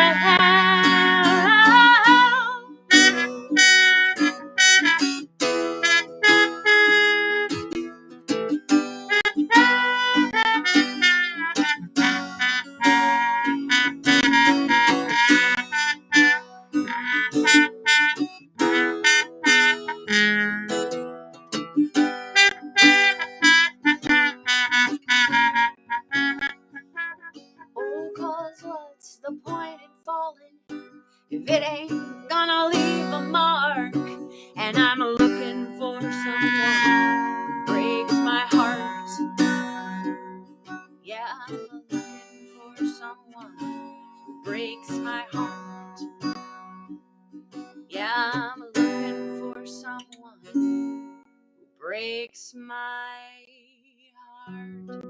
Oh, 'cause what's the point in falling if it ain't gonna leave a mark? And I'm looking for someone who breaks my heart. Yeah, I'm looking for someone who breaks my heart. Yeah, I'm looking for someone who breaks my heart.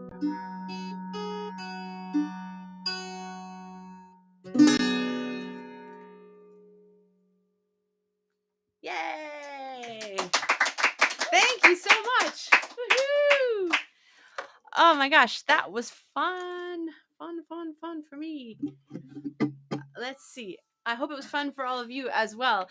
Yay! Thank you so much. Woohoo! Oh my gosh, that was fun. Fun for me. Let's see. I hope it was fun for all of you as well.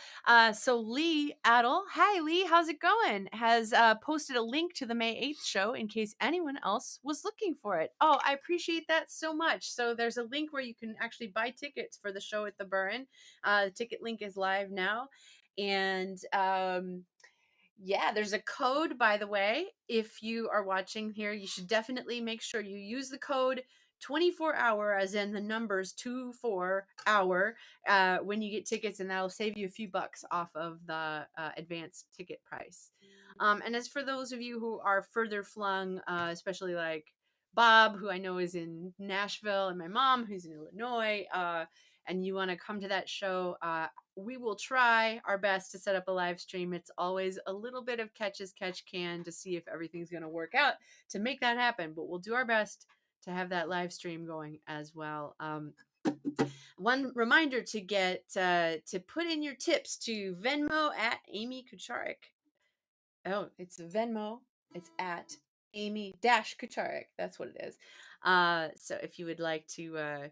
So Lee Adel, hi Lee, how's it going? Has posted a link to the May 8th show in case anyone else was looking for it. Oh, I appreciate that so much. So there's a link where you can actually buy tickets for the show at the Burren. The ticket link is live now. And yeah, there's a code, by the way. If you are watching here, you should definitely make sure you use the code 24-hour, as in the numbers 24-hour, when you get tickets, and that'll save you a few bucks off of the advanced ticket price. And as for those of you who are further flung, especially like Bob, who I know is in Nashville, and my mom, who's in Illinois, and you want to come to that show, we will try our best to set up a live stream. It's always a little bit of catch as catch can to see if everything's going to work out to make that happen, but we'll do our best to have that live stream going as well. One reminder to get to put in your tips to Venmo at Amy Kucharik. Oh, it's Venmo. It's at Amy-Kucharik. That's what it is. So if you would like to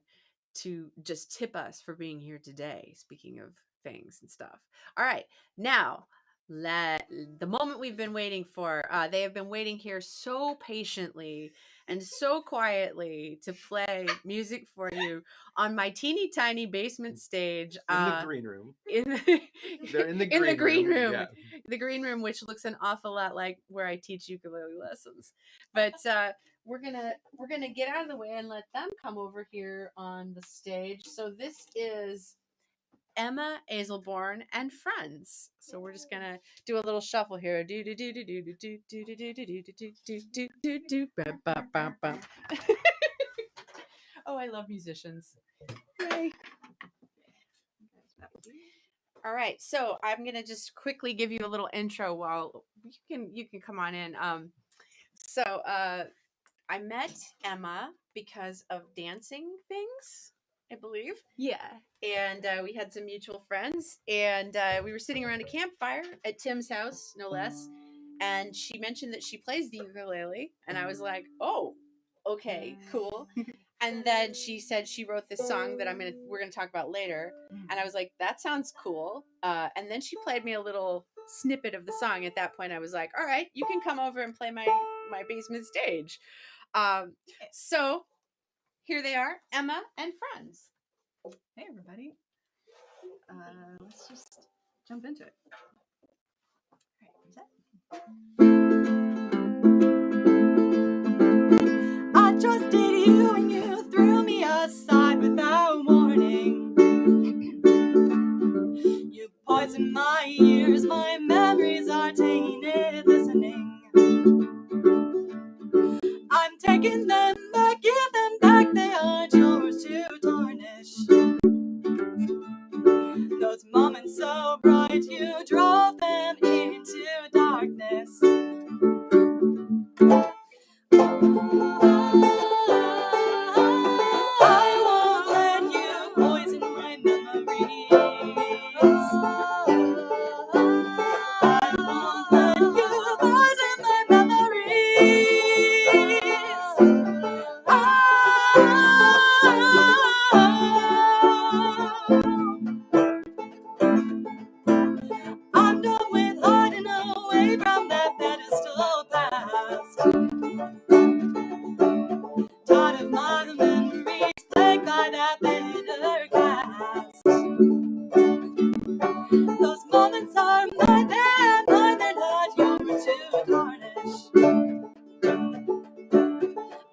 just tip us for being here today, speaking of things and stuff. All right, now the moment we've been waiting for. They have been waiting here so patiently and so quietly to play music for you on my teeny tiny basement stage. In the green room. They're in the green room. Yeah. The green room, which looks an awful lot like where I teach ukulele lessons. But we're gonna get out of the way and let them come over here on the stage. So this is Emma Azelborn and friends. So we're just gonna do a little shuffle here. Do do do do do do do do do do do do do do do do. Oh, I love musicians. Yay. All right, so I'm gonna just quickly give you a little intro while you can come on in. So I met Emma because of dancing things, I believe. Yeah. And we had some mutual friends, and we were sitting around a campfire at Tim's house, no less. And she mentioned that she plays the ukulele, and I was like, "Oh, okay, cool." And then she said she wrote this song that we're gonna talk about later, and I was like, "That sounds cool." And then she played me a little snippet of the song. At that point, I was like, "All right, you can come over and play my basement stage." So here they are, Emma and friends. Hey, everybody. Let's just jump into it. I trusted you and you threw me aside without warning. You poisoned my ears, my memories are tainted listening. I'm taking them back, give them back, they aren't yours to tarnish. Those moments so bright, you drove them into darkness. I won't let you poison my memories. I won't let you poison my memories. I'm done with hiding away from that pedestal past. Tired of my memories plagued by that bitter cast. Those moments are mine, they're not yours to tarnish.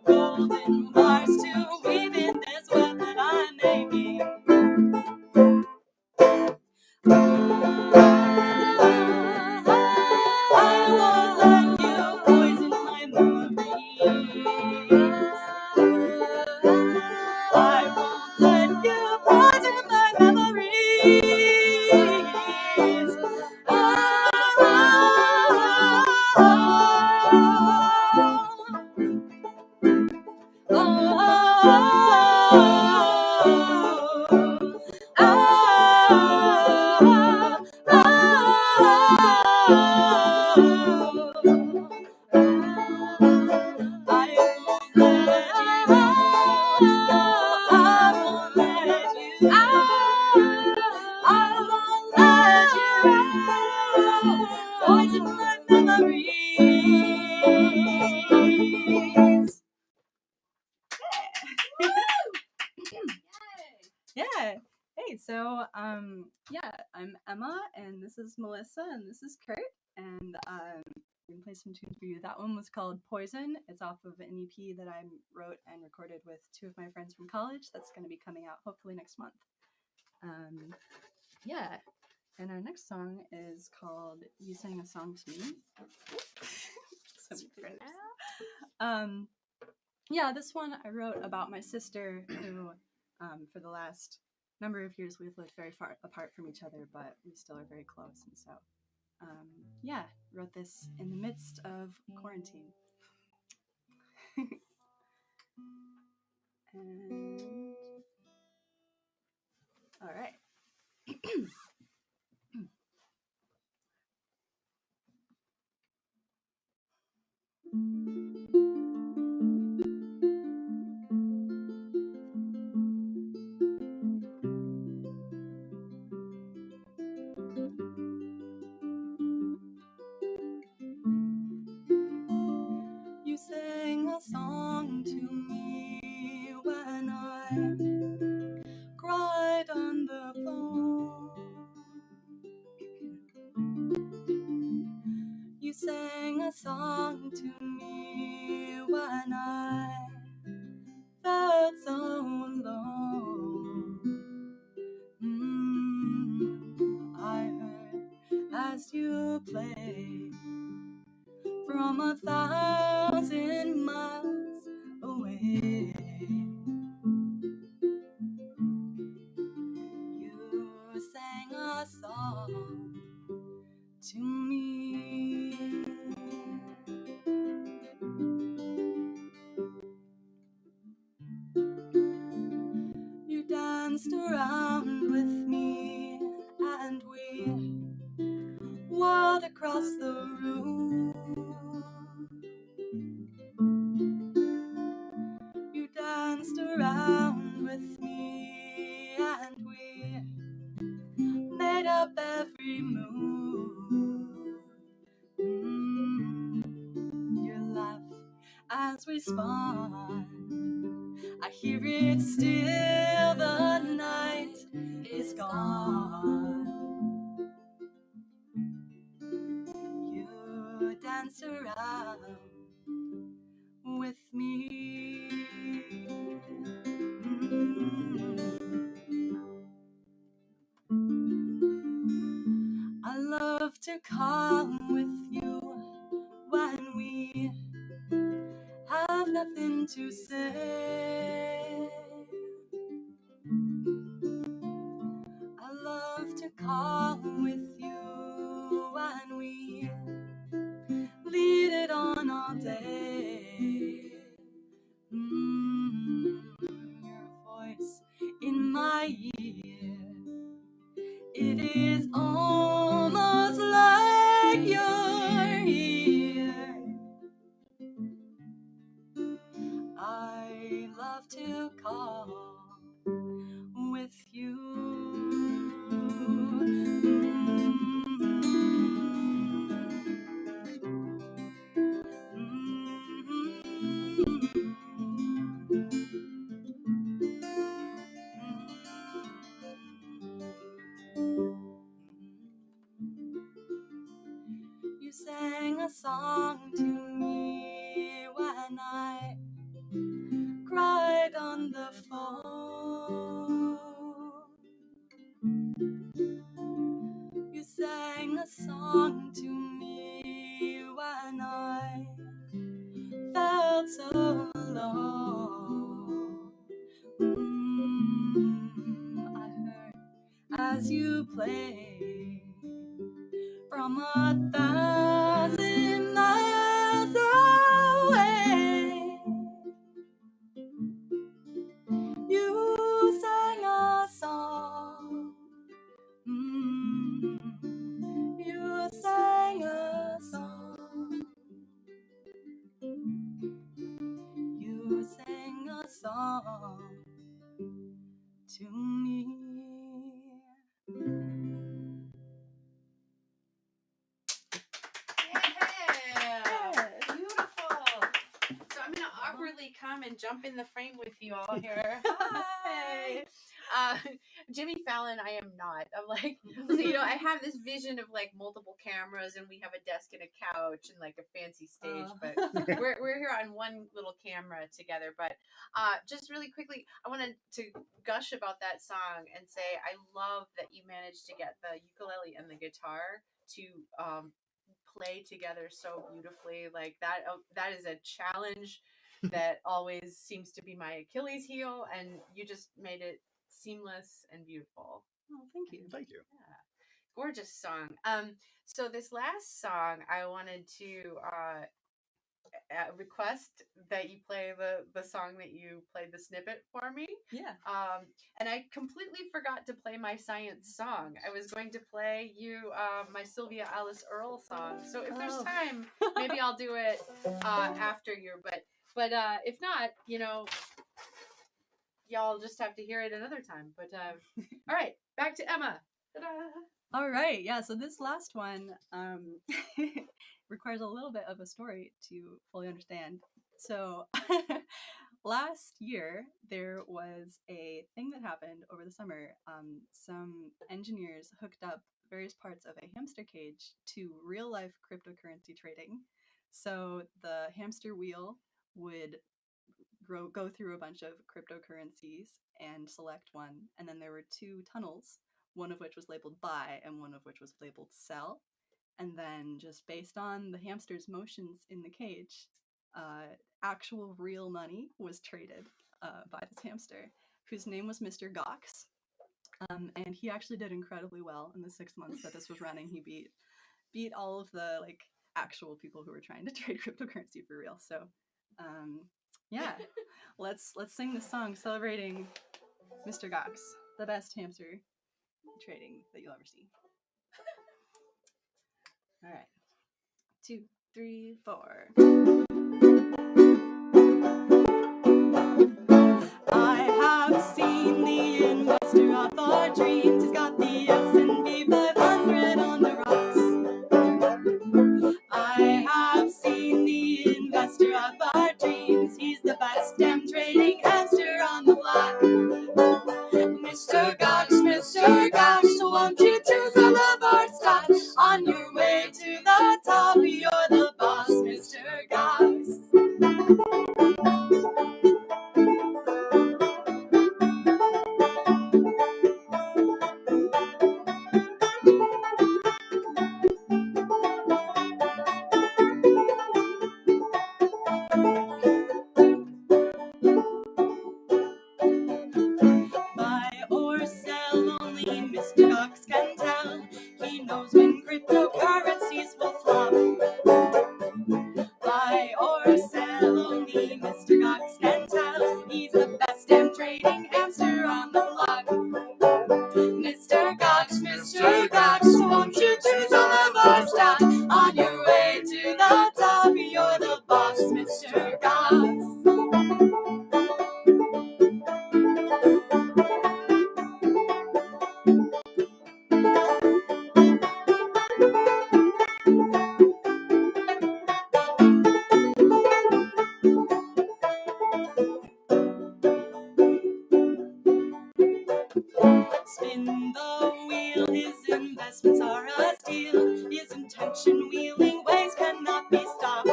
Golden bars to weave in this web that I'm making. I won't let you poison my memories. I won't let you poison my memories. Yeah. Hey, so I'm Emma, and this is Melissa, and this is Kurt, and I'm gonna play some tunes for you. That one was called Poison. It's off of an EP that I wrote and recorded with two of my friends from college. That's gonna be coming out hopefully next month. Yeah. And our next song is called "You Sang a Song to Me." Yeah, this one I wrote about my sister who, for the last number of years, we've lived very far apart from each other, but we still are very close. And so, wrote this in the midst of quarantine. And, all right. You sang a song to me when I cried on the phone. You sang a song to me when I felt so alone. I heard as you played from 1,000 miles away. You sang around with me, and we whirled across the room. You danced around with me, and we made up every move. Your laugh as we spun, I hear it still, the night is gone. You dance around with me. I love to come with you when we have nothing to say. I love to come with you when we lead it on all day. Your voice in my ear, it is almost like you're here. I love to call with you. You sang a song to me when I cried on the phone. You sang a song to me when I felt so alone. I heard as you played from 1,000 miles away. You sang a song. You sang a song. You sang a song to me. Yeah, beautiful. So I'm gonna awkwardly come and jump in the frame with you all here. Hi. Jimmy Fallon, I am not. I'm like, so, you know, I have this vision of like multiple cameras, and we have a desk and a couch and like a fancy stage, but we're here on one little camera together. But just really quickly, I wanted to gush about that song and say I love that you managed to get the ukulele and the guitar to play together so beautifully. Like that that is a challenge that always seems to be my Achilles heel, and you just made it seamless and beautiful. Oh, thank you. Thank you. Yeah, gorgeous song. So this last song I wanted to request that you play the song that you played the snippet for me. Yeah. And I completely forgot to play my science song. I was going to play you my Sylvia Alice Earle song. So if there's time, maybe I'll do it after you. But if not, you know, y'all just have to hear it another time. But all right, back to Emma. Ta-da! All right. Yeah. So this last one requires a little bit of a story to fully understand. So last year, there was a thing that happened over the summer. Some engineers hooked up various parts of a hamster cage to real life cryptocurrency trading. So the hamster wheel would go through a bunch of cryptocurrencies and select one. And then there were two tunnels, one of which was labeled buy and one of which was labeled sell. And then just based on the hamster's motions in the cage, actual real money was traded by this hamster, whose name was Mr. Gox. And he actually did incredibly well in the 6 months that this was running. He beat all of the like actual people who were trying to trade cryptocurrency for real. So yeah, let's sing the song celebrating Mr. Gox. the best hamster trading that you'll ever see. All right. 2, 3, 4. I have seen the investor of our dreams. He's got the S&P 500 on the rocks. I have seen the investor of our dreams. He's the best damn trading hamster on the block. Mr. Gox, so won't you choose all of our stocks? On your way to the top, you're the boss, Mr. Gox. Buy or sell, only Mr. Gox can tell. He knows when cryptocurrencies will flop. Buy or sell, only Mr. Gox can tell. He's the best damn trading hamster on the block. Mr. Gox, so won't you choose all of our stocks? On your way to the top, you're the boss, Mr. Gox. Spin the wheel, his investments are a steal. His intention wheeling ways cannot be stopped.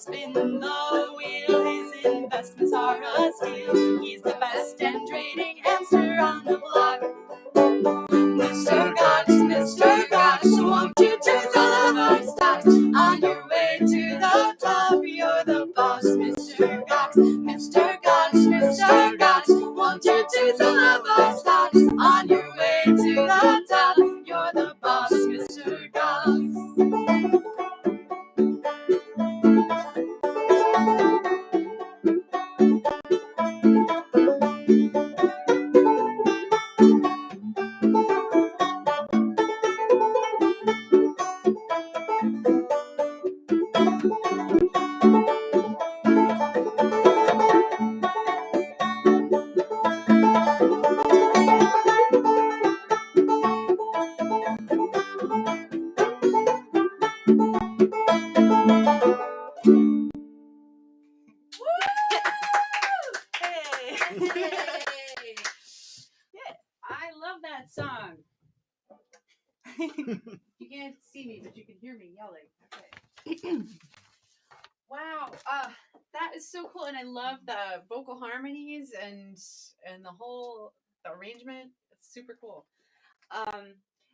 Spin the wheel, his investments are a steal. He's the best damn trading hamster on the block. Mr. Gox, won't you choose all of our stocks? On your way to the top, you're the boss, Mr. Gox. Mr. Gox, won't you choose all of our stocks? On your way to the top, you're the boss, Mr. Gox. Yay! Yeah, I love that song. You can't see me, but you can hear me yelling. Okay. Wow, that is so cool, and I love the vocal harmonies and the arrangement. It's super cool.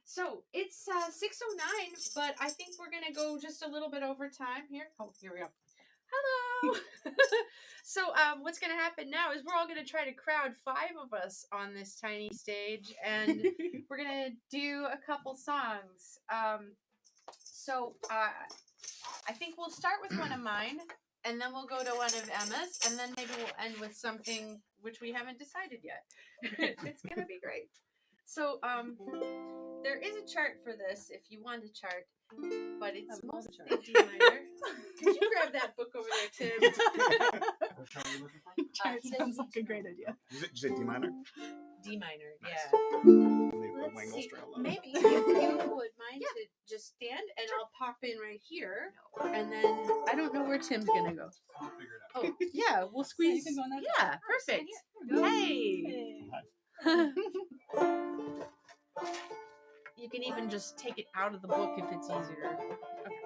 So it's 6:09, but I think we're gonna go just a little bit over time here. Oh, here we go. Hello. So what's gonna happen now is we're all gonna try to crowd 5 of us on this tiny stage, and we're gonna do a couple songs. So I think we'll start with one of mine, and then we'll go to one of Emma's, and then maybe we'll end with something which we haven't decided yet. It's gonna be great. So there is a chart for this if you want a chart, but it's mostly D minor. Could you grab that book over there, Tim? What chart are you looking for? Chart sounds like a great idea. Did you say D minor? D minor, Nice. yeah. Leave the Let's Wangle see. string alone. Maybe if you would mind to just stand, and I'll pop in right here, and then I don't know where Tim's gonna go. I'll figure it out. Oh, yeah, we'll squeeze. you can go on that Yeah, side. perfect. Hey. You can even just take it out of the book if it's easier. Okay.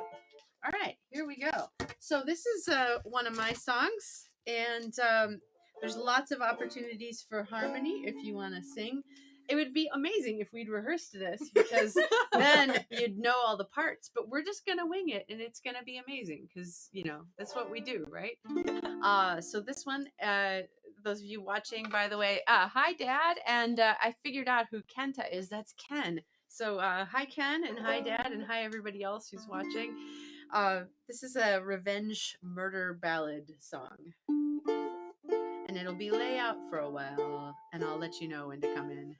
All right, here we go. So this is one of my songs, and there's lots of opportunities for harmony if you want to sing. It would be amazing if we'd rehearsed this, because then you'd know all the parts, but we're just going to wing it, and it's going to be amazing because, you know, that's what we do, right? So this one, those of you watching, by the way, hi, Dad, and I figured out who Kenta is. That's Ken. So hi, Ken, and hi, Dad, and hi, everybody else who's watching. This is a revenge murder ballad song. and it'll be lay out for a while, and I'll let you know when to come in.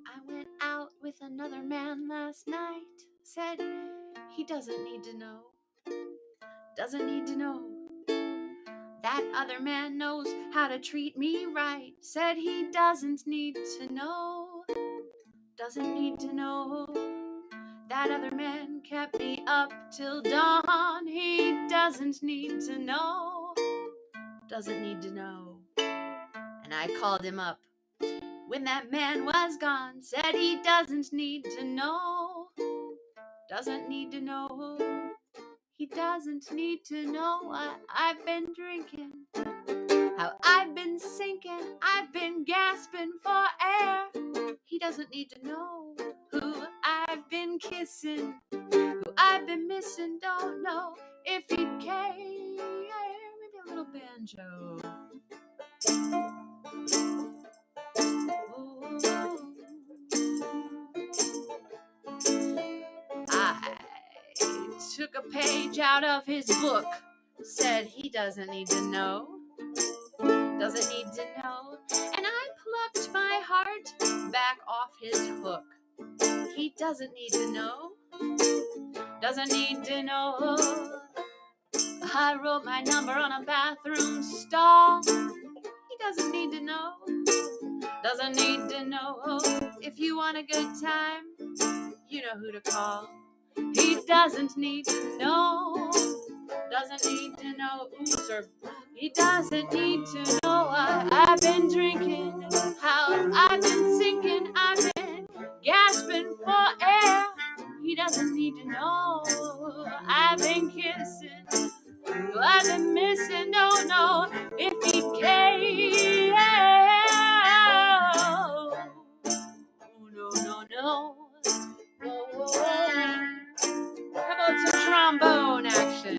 I went out with another man last night, said he doesn't need to know, doesn't need to know. That other man knows how to treat me right, said he doesn't need to know, doesn't need to know. That other man kept me up till dawn, he doesn't need to know, doesn't need to know. And I called him up when that man was gone, said he doesn't need to know, doesn't need to know. He doesn't need to know what I've been drinking, how I've been sinking, I've been gasping for air. He doesn't need to know who I've been kissing, who I've been missing, don't know if he'd care. Maybe a little banjo. I took a page out of his book, said he doesn't need to know, doesn't need to know. And I plucked my heart back off his hook. He doesn't need to know, doesn't need to know. I wrote my number on a bathroom stall. He doesn't need to know, doesn't need to know. If you want a good time, you know who to call. He doesn't need to know, doesn't need to know. Ooh, sir. He doesn't need to know what I've been drinking, how I've been sinking, I've been gasping for air. He doesn't need to know I've been kissing, who I've been missing, don't know if he cares. No, no. Whoa, whoa, whoa. How about some trombone action?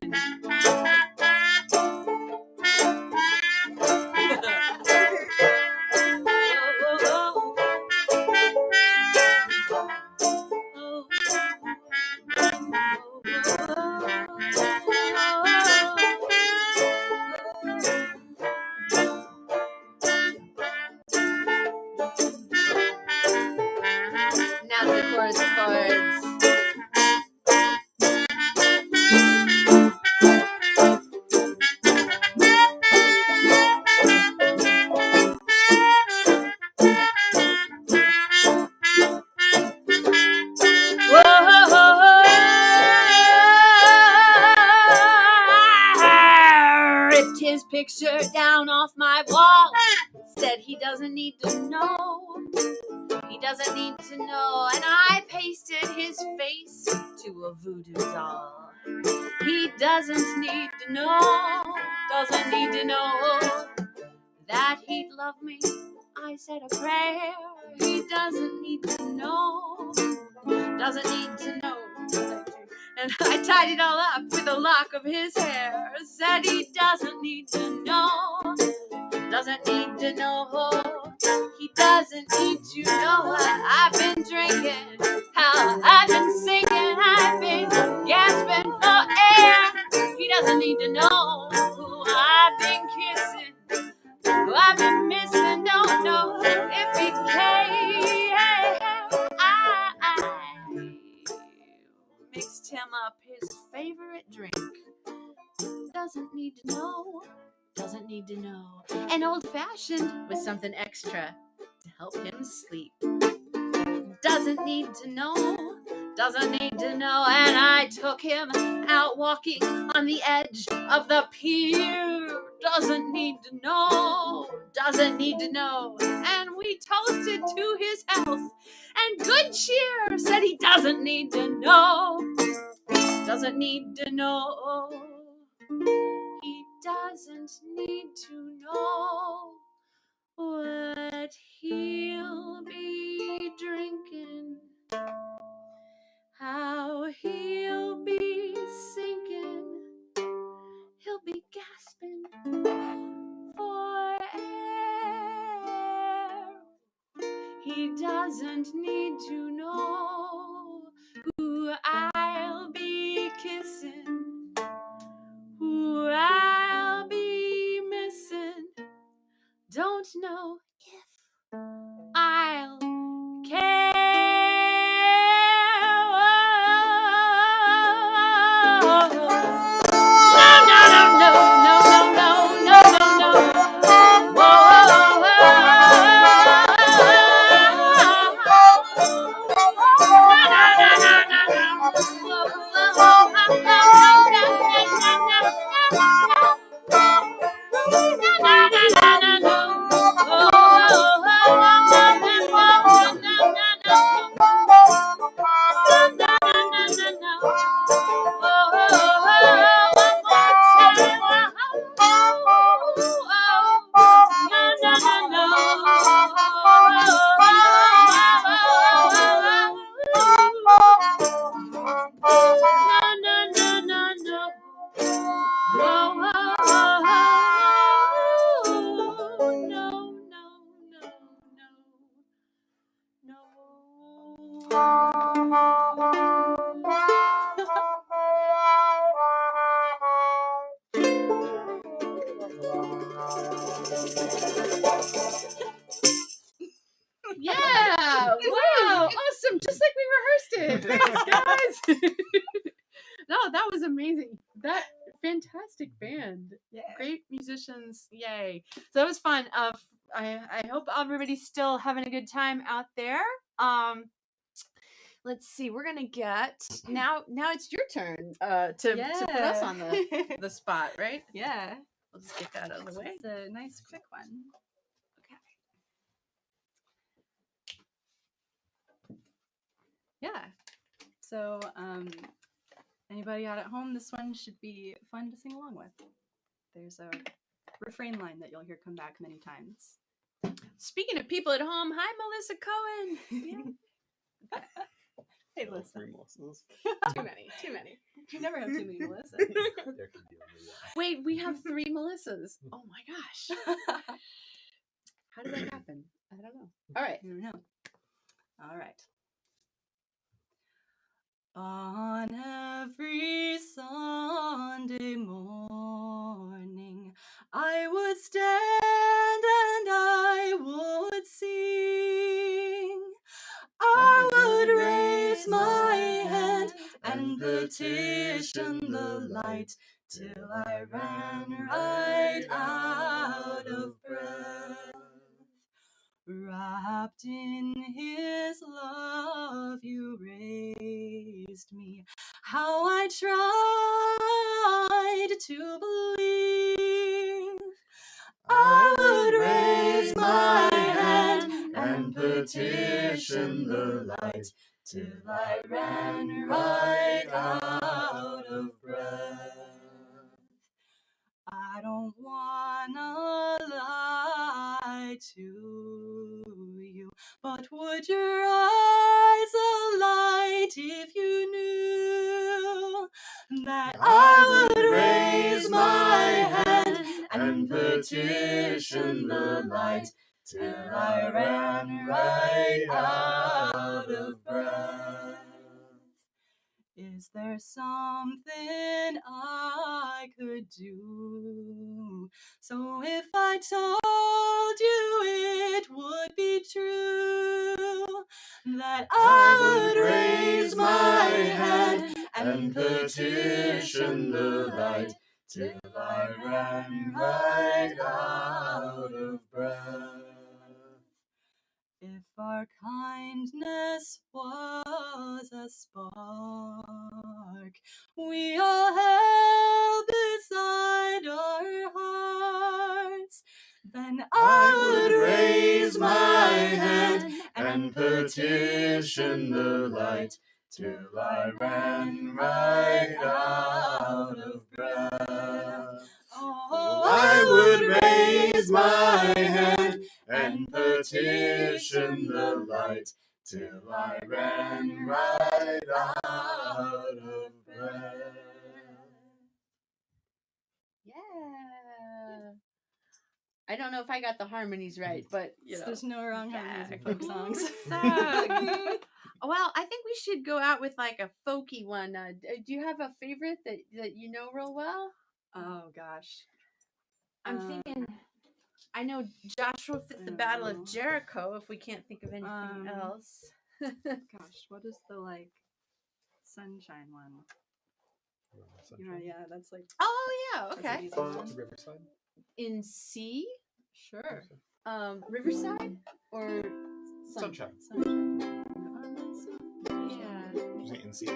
Now to the chorus. Ripped his picture down off my wall, said he doesn't need to know, he doesn't need to know. And I pasted his face to a voodoo doll. He doesn't need to know, doesn't need to know that he'd love me. I said a prayer. He doesn't need to know, doesn't need to know. And I tied it all up with a lock of his hair. Said he doesn't need to know, doesn't need to know. He doesn't need to know what I've been drinking, how I've been singing, I've been gasping for air. He doesn't need to know who I've been kissing, who I've been missing, don't know if he cares. I mixed him up his favorite drink. Doesn't need to know, doesn't need to know. An old-fashioned with something extra to help him sleep. Doesn't need to know, doesn't need to know. And I took him out walking on the edge of the pier. Doesn't need to know, doesn't need to know. And we toasted to his health and good cheer. Said he doesn't need to know, doesn't need to know. He doesn't need to know what he'll be drinking, how he'll be sinking, he'll be gasping for air. doesn't need to know who I'll be kissing, who I'll be missing. Don't know if I'll care. Yeah! Wow! Awesome! Just like we rehearsed it. Thanks, guys. No, that was amazing. That fantastic band. Yeah. Great musicians. Yay! So that was fun. I hope everybody's still having a good time out there. Let's see. We're gonna get now. It's your turn. To put us on the spot, right? Yeah. We'll just get that out of the way. It's a nice quick one. Yeah. So, anybody out at home, this one should be fun to sing along with. There's a refrain line that you'll hear come back many times. Speaking of people at home, hi, Melissa Cohen. Hey, Melissa. Three Melissas. Too many. You never have too many Melissas. There can be only one. Wait, we have 3 Melissas. Oh my gosh. How did that happen? I don't know. All right. I don't know. All right. On every Sunday morning, I would stand and I would sing. I would raise my hand and petition the light till I ran right out of breath. Wrapped in his love, you raised me. How I tried to believe. I would raise my hand and petition the light till I ran right out of breath. I don't wanna lie to you, but would your eyes alight if you knew that I would raise my hand and petition the light till I ran right out of breath? Is there something I could do? So if I told you it would be true, that I would raise my hand and petition the light till I ran right out of breath. If our kindness was a spark we all held beside our hearts, then I would raise my hand and petition the light till I ran right out of breath. Oh, I would raise my hand and petition the light till I ran right out of breath. Yeah. I don't know if I got the harmonies right, but you know. There's no wrong harmonies in Yeah. folk songs. Well, I think we should go out with like a folky one. Do you have a favorite that you know real well? Oh gosh. I'm thinking. I know Joshua fit the Battle of Jericho. If we can't think of anything else. Gosh, what is the like sunshine one? Yeah, that's like. Oh yeah, That's okay. an easy one. Riverside. In C, Sure. Riverside or Sunshine. Yeah. Is it in C? Yeah.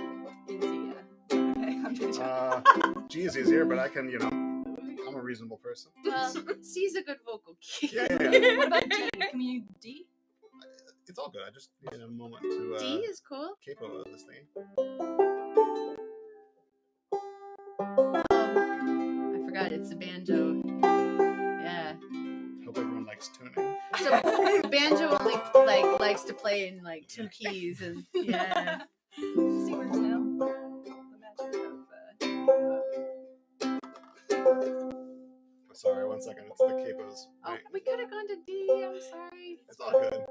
Okay, I'm doing G is easier, but I can, I'm a reasonable person. Well, C's a good vocal key. Yeah. What about D? Can we D? It's all good. I just need a moment to D is cool. capo this thing. I forgot it's a banjo. Yeah. Hope everyone likes tuning. So banjo only likes to play in like 2 keys and yeah. C works now. The magic Oh, sorry, 1 second. It's the capos. Oh, Right. we could have gone to D. I'm sorry. It's all good.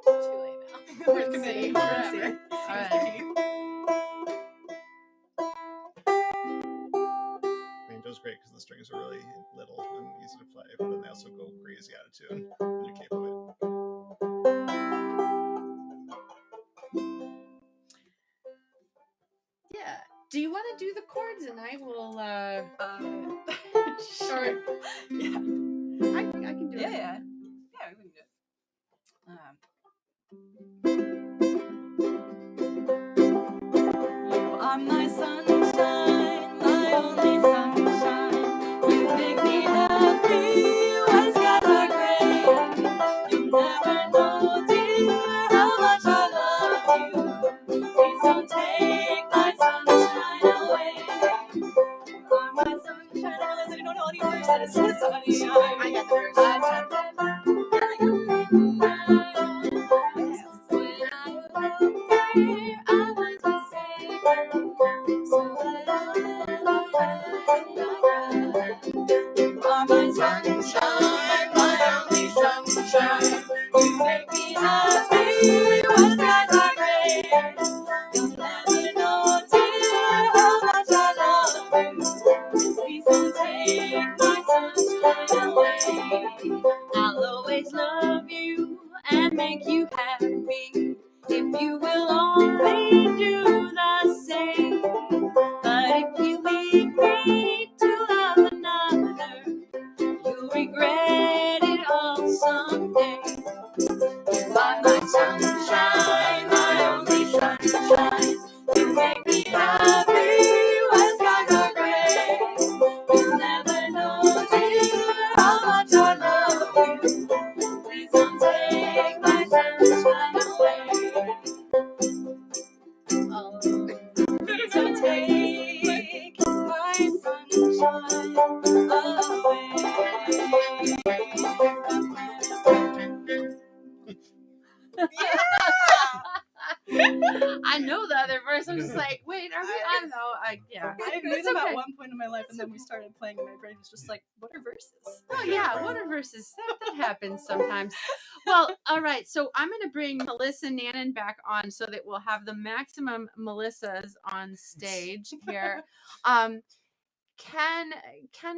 It's too late now. We're committing forever. All right. Banjo's great because the strings are really little and easy to play, but then they also go crazy out of tune when you capo it. Yeah. Do you want to do the chords and I will Sure. Yeah. I can do it. Yeah, we can do it. You are my sunshine, my only sunshine. You make me happy when skies are gray. You never know, dear, how much I love you. Please don't take my sunshine away. You are my sunshine. I don't know any verses. Sunshine. I got the verse. Sunshine, my only sunshine. You make me happy when skies are gray. You'll never know, dear, how much I love you. Please don't take my sunshine away. I'll always love you and make you happy if you will only do the same. But if you leave me to love another, you'll regret it all someday. You are my sunshine, my only sunshine. You make me happy when skies are gray. You'll never know, dear, how much I love you. Please don't take my sunshine away. Oh, please don't take my sunshine I know the other verse. I'm just like, wait, are we? I don't know. Yeah. I knew them at one point in my life, and then we started playing, and my brain was just like, what are verses? Oh yeah, what are verses? That happens sometimes. Well, all right. So I'm going to bring Melissa Nannen back on so that we'll have the maximum Melissas on stage here. Ken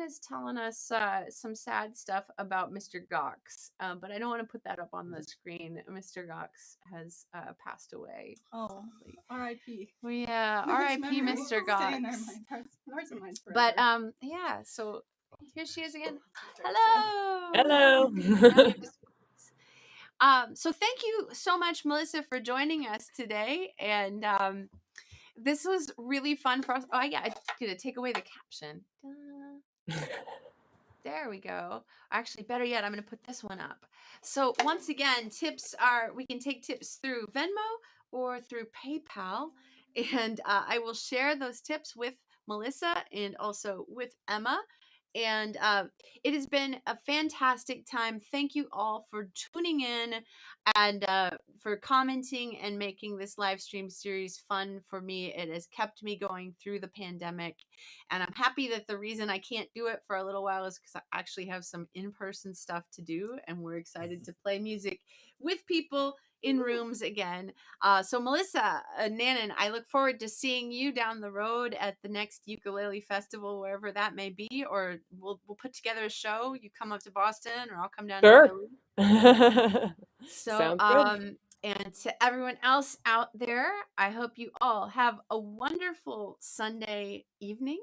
is telling us some sad stuff about Mr. Gox, but I don't want to put that up on the screen. Mr. Gox has passed away. Oh, R.I.P. Well, yeah, R.I.P. Mr. Gox. Hearts and minds forever. But yeah, so here she is again. Hello. Hello. So thank you so much, Melissa, for joining us today, and this was really fun for us. Oh yeah, I'm gonna take away the caption. There we go. Actually, better yet, I'm gonna put this one up. So once again, we can take tips through Venmo or through PayPal, and I will share those tips with Melissa and also with Emma. And it has been a fantastic time. Thank you all for tuning in. and for commenting and making this live stream series fun for me. It has kept me going through the pandemic, and I'm happy that the reason I can't do it for a little while is because I actually have some in-person stuff to do, and we're excited to play music with people in rooms again. So Melissa, Nannen, I look forward to seeing you down the road at the next ukulele festival, wherever that may be, or we'll put together a show. You come up to Boston, or I'll come down to Sure. Philly. So, Sounds good. and to everyone else out there, I hope you all have a wonderful Sunday evening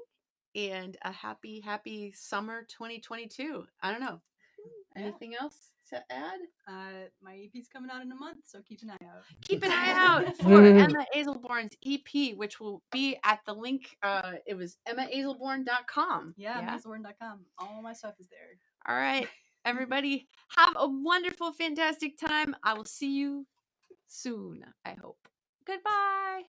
and a happy, happy summer 2022. I don't know. Yeah. Anything else to add? My EP's coming out in a month, so keep an eye out. Keep an eye out for Emma Azelborn's EP, which will be at the link. It was emmaazelborn.com. Yeah, Azelborn.com. All my stuff is there. All right, everybody, have a wonderful, fantastic time. I will see you soon, I hope. Goodbye.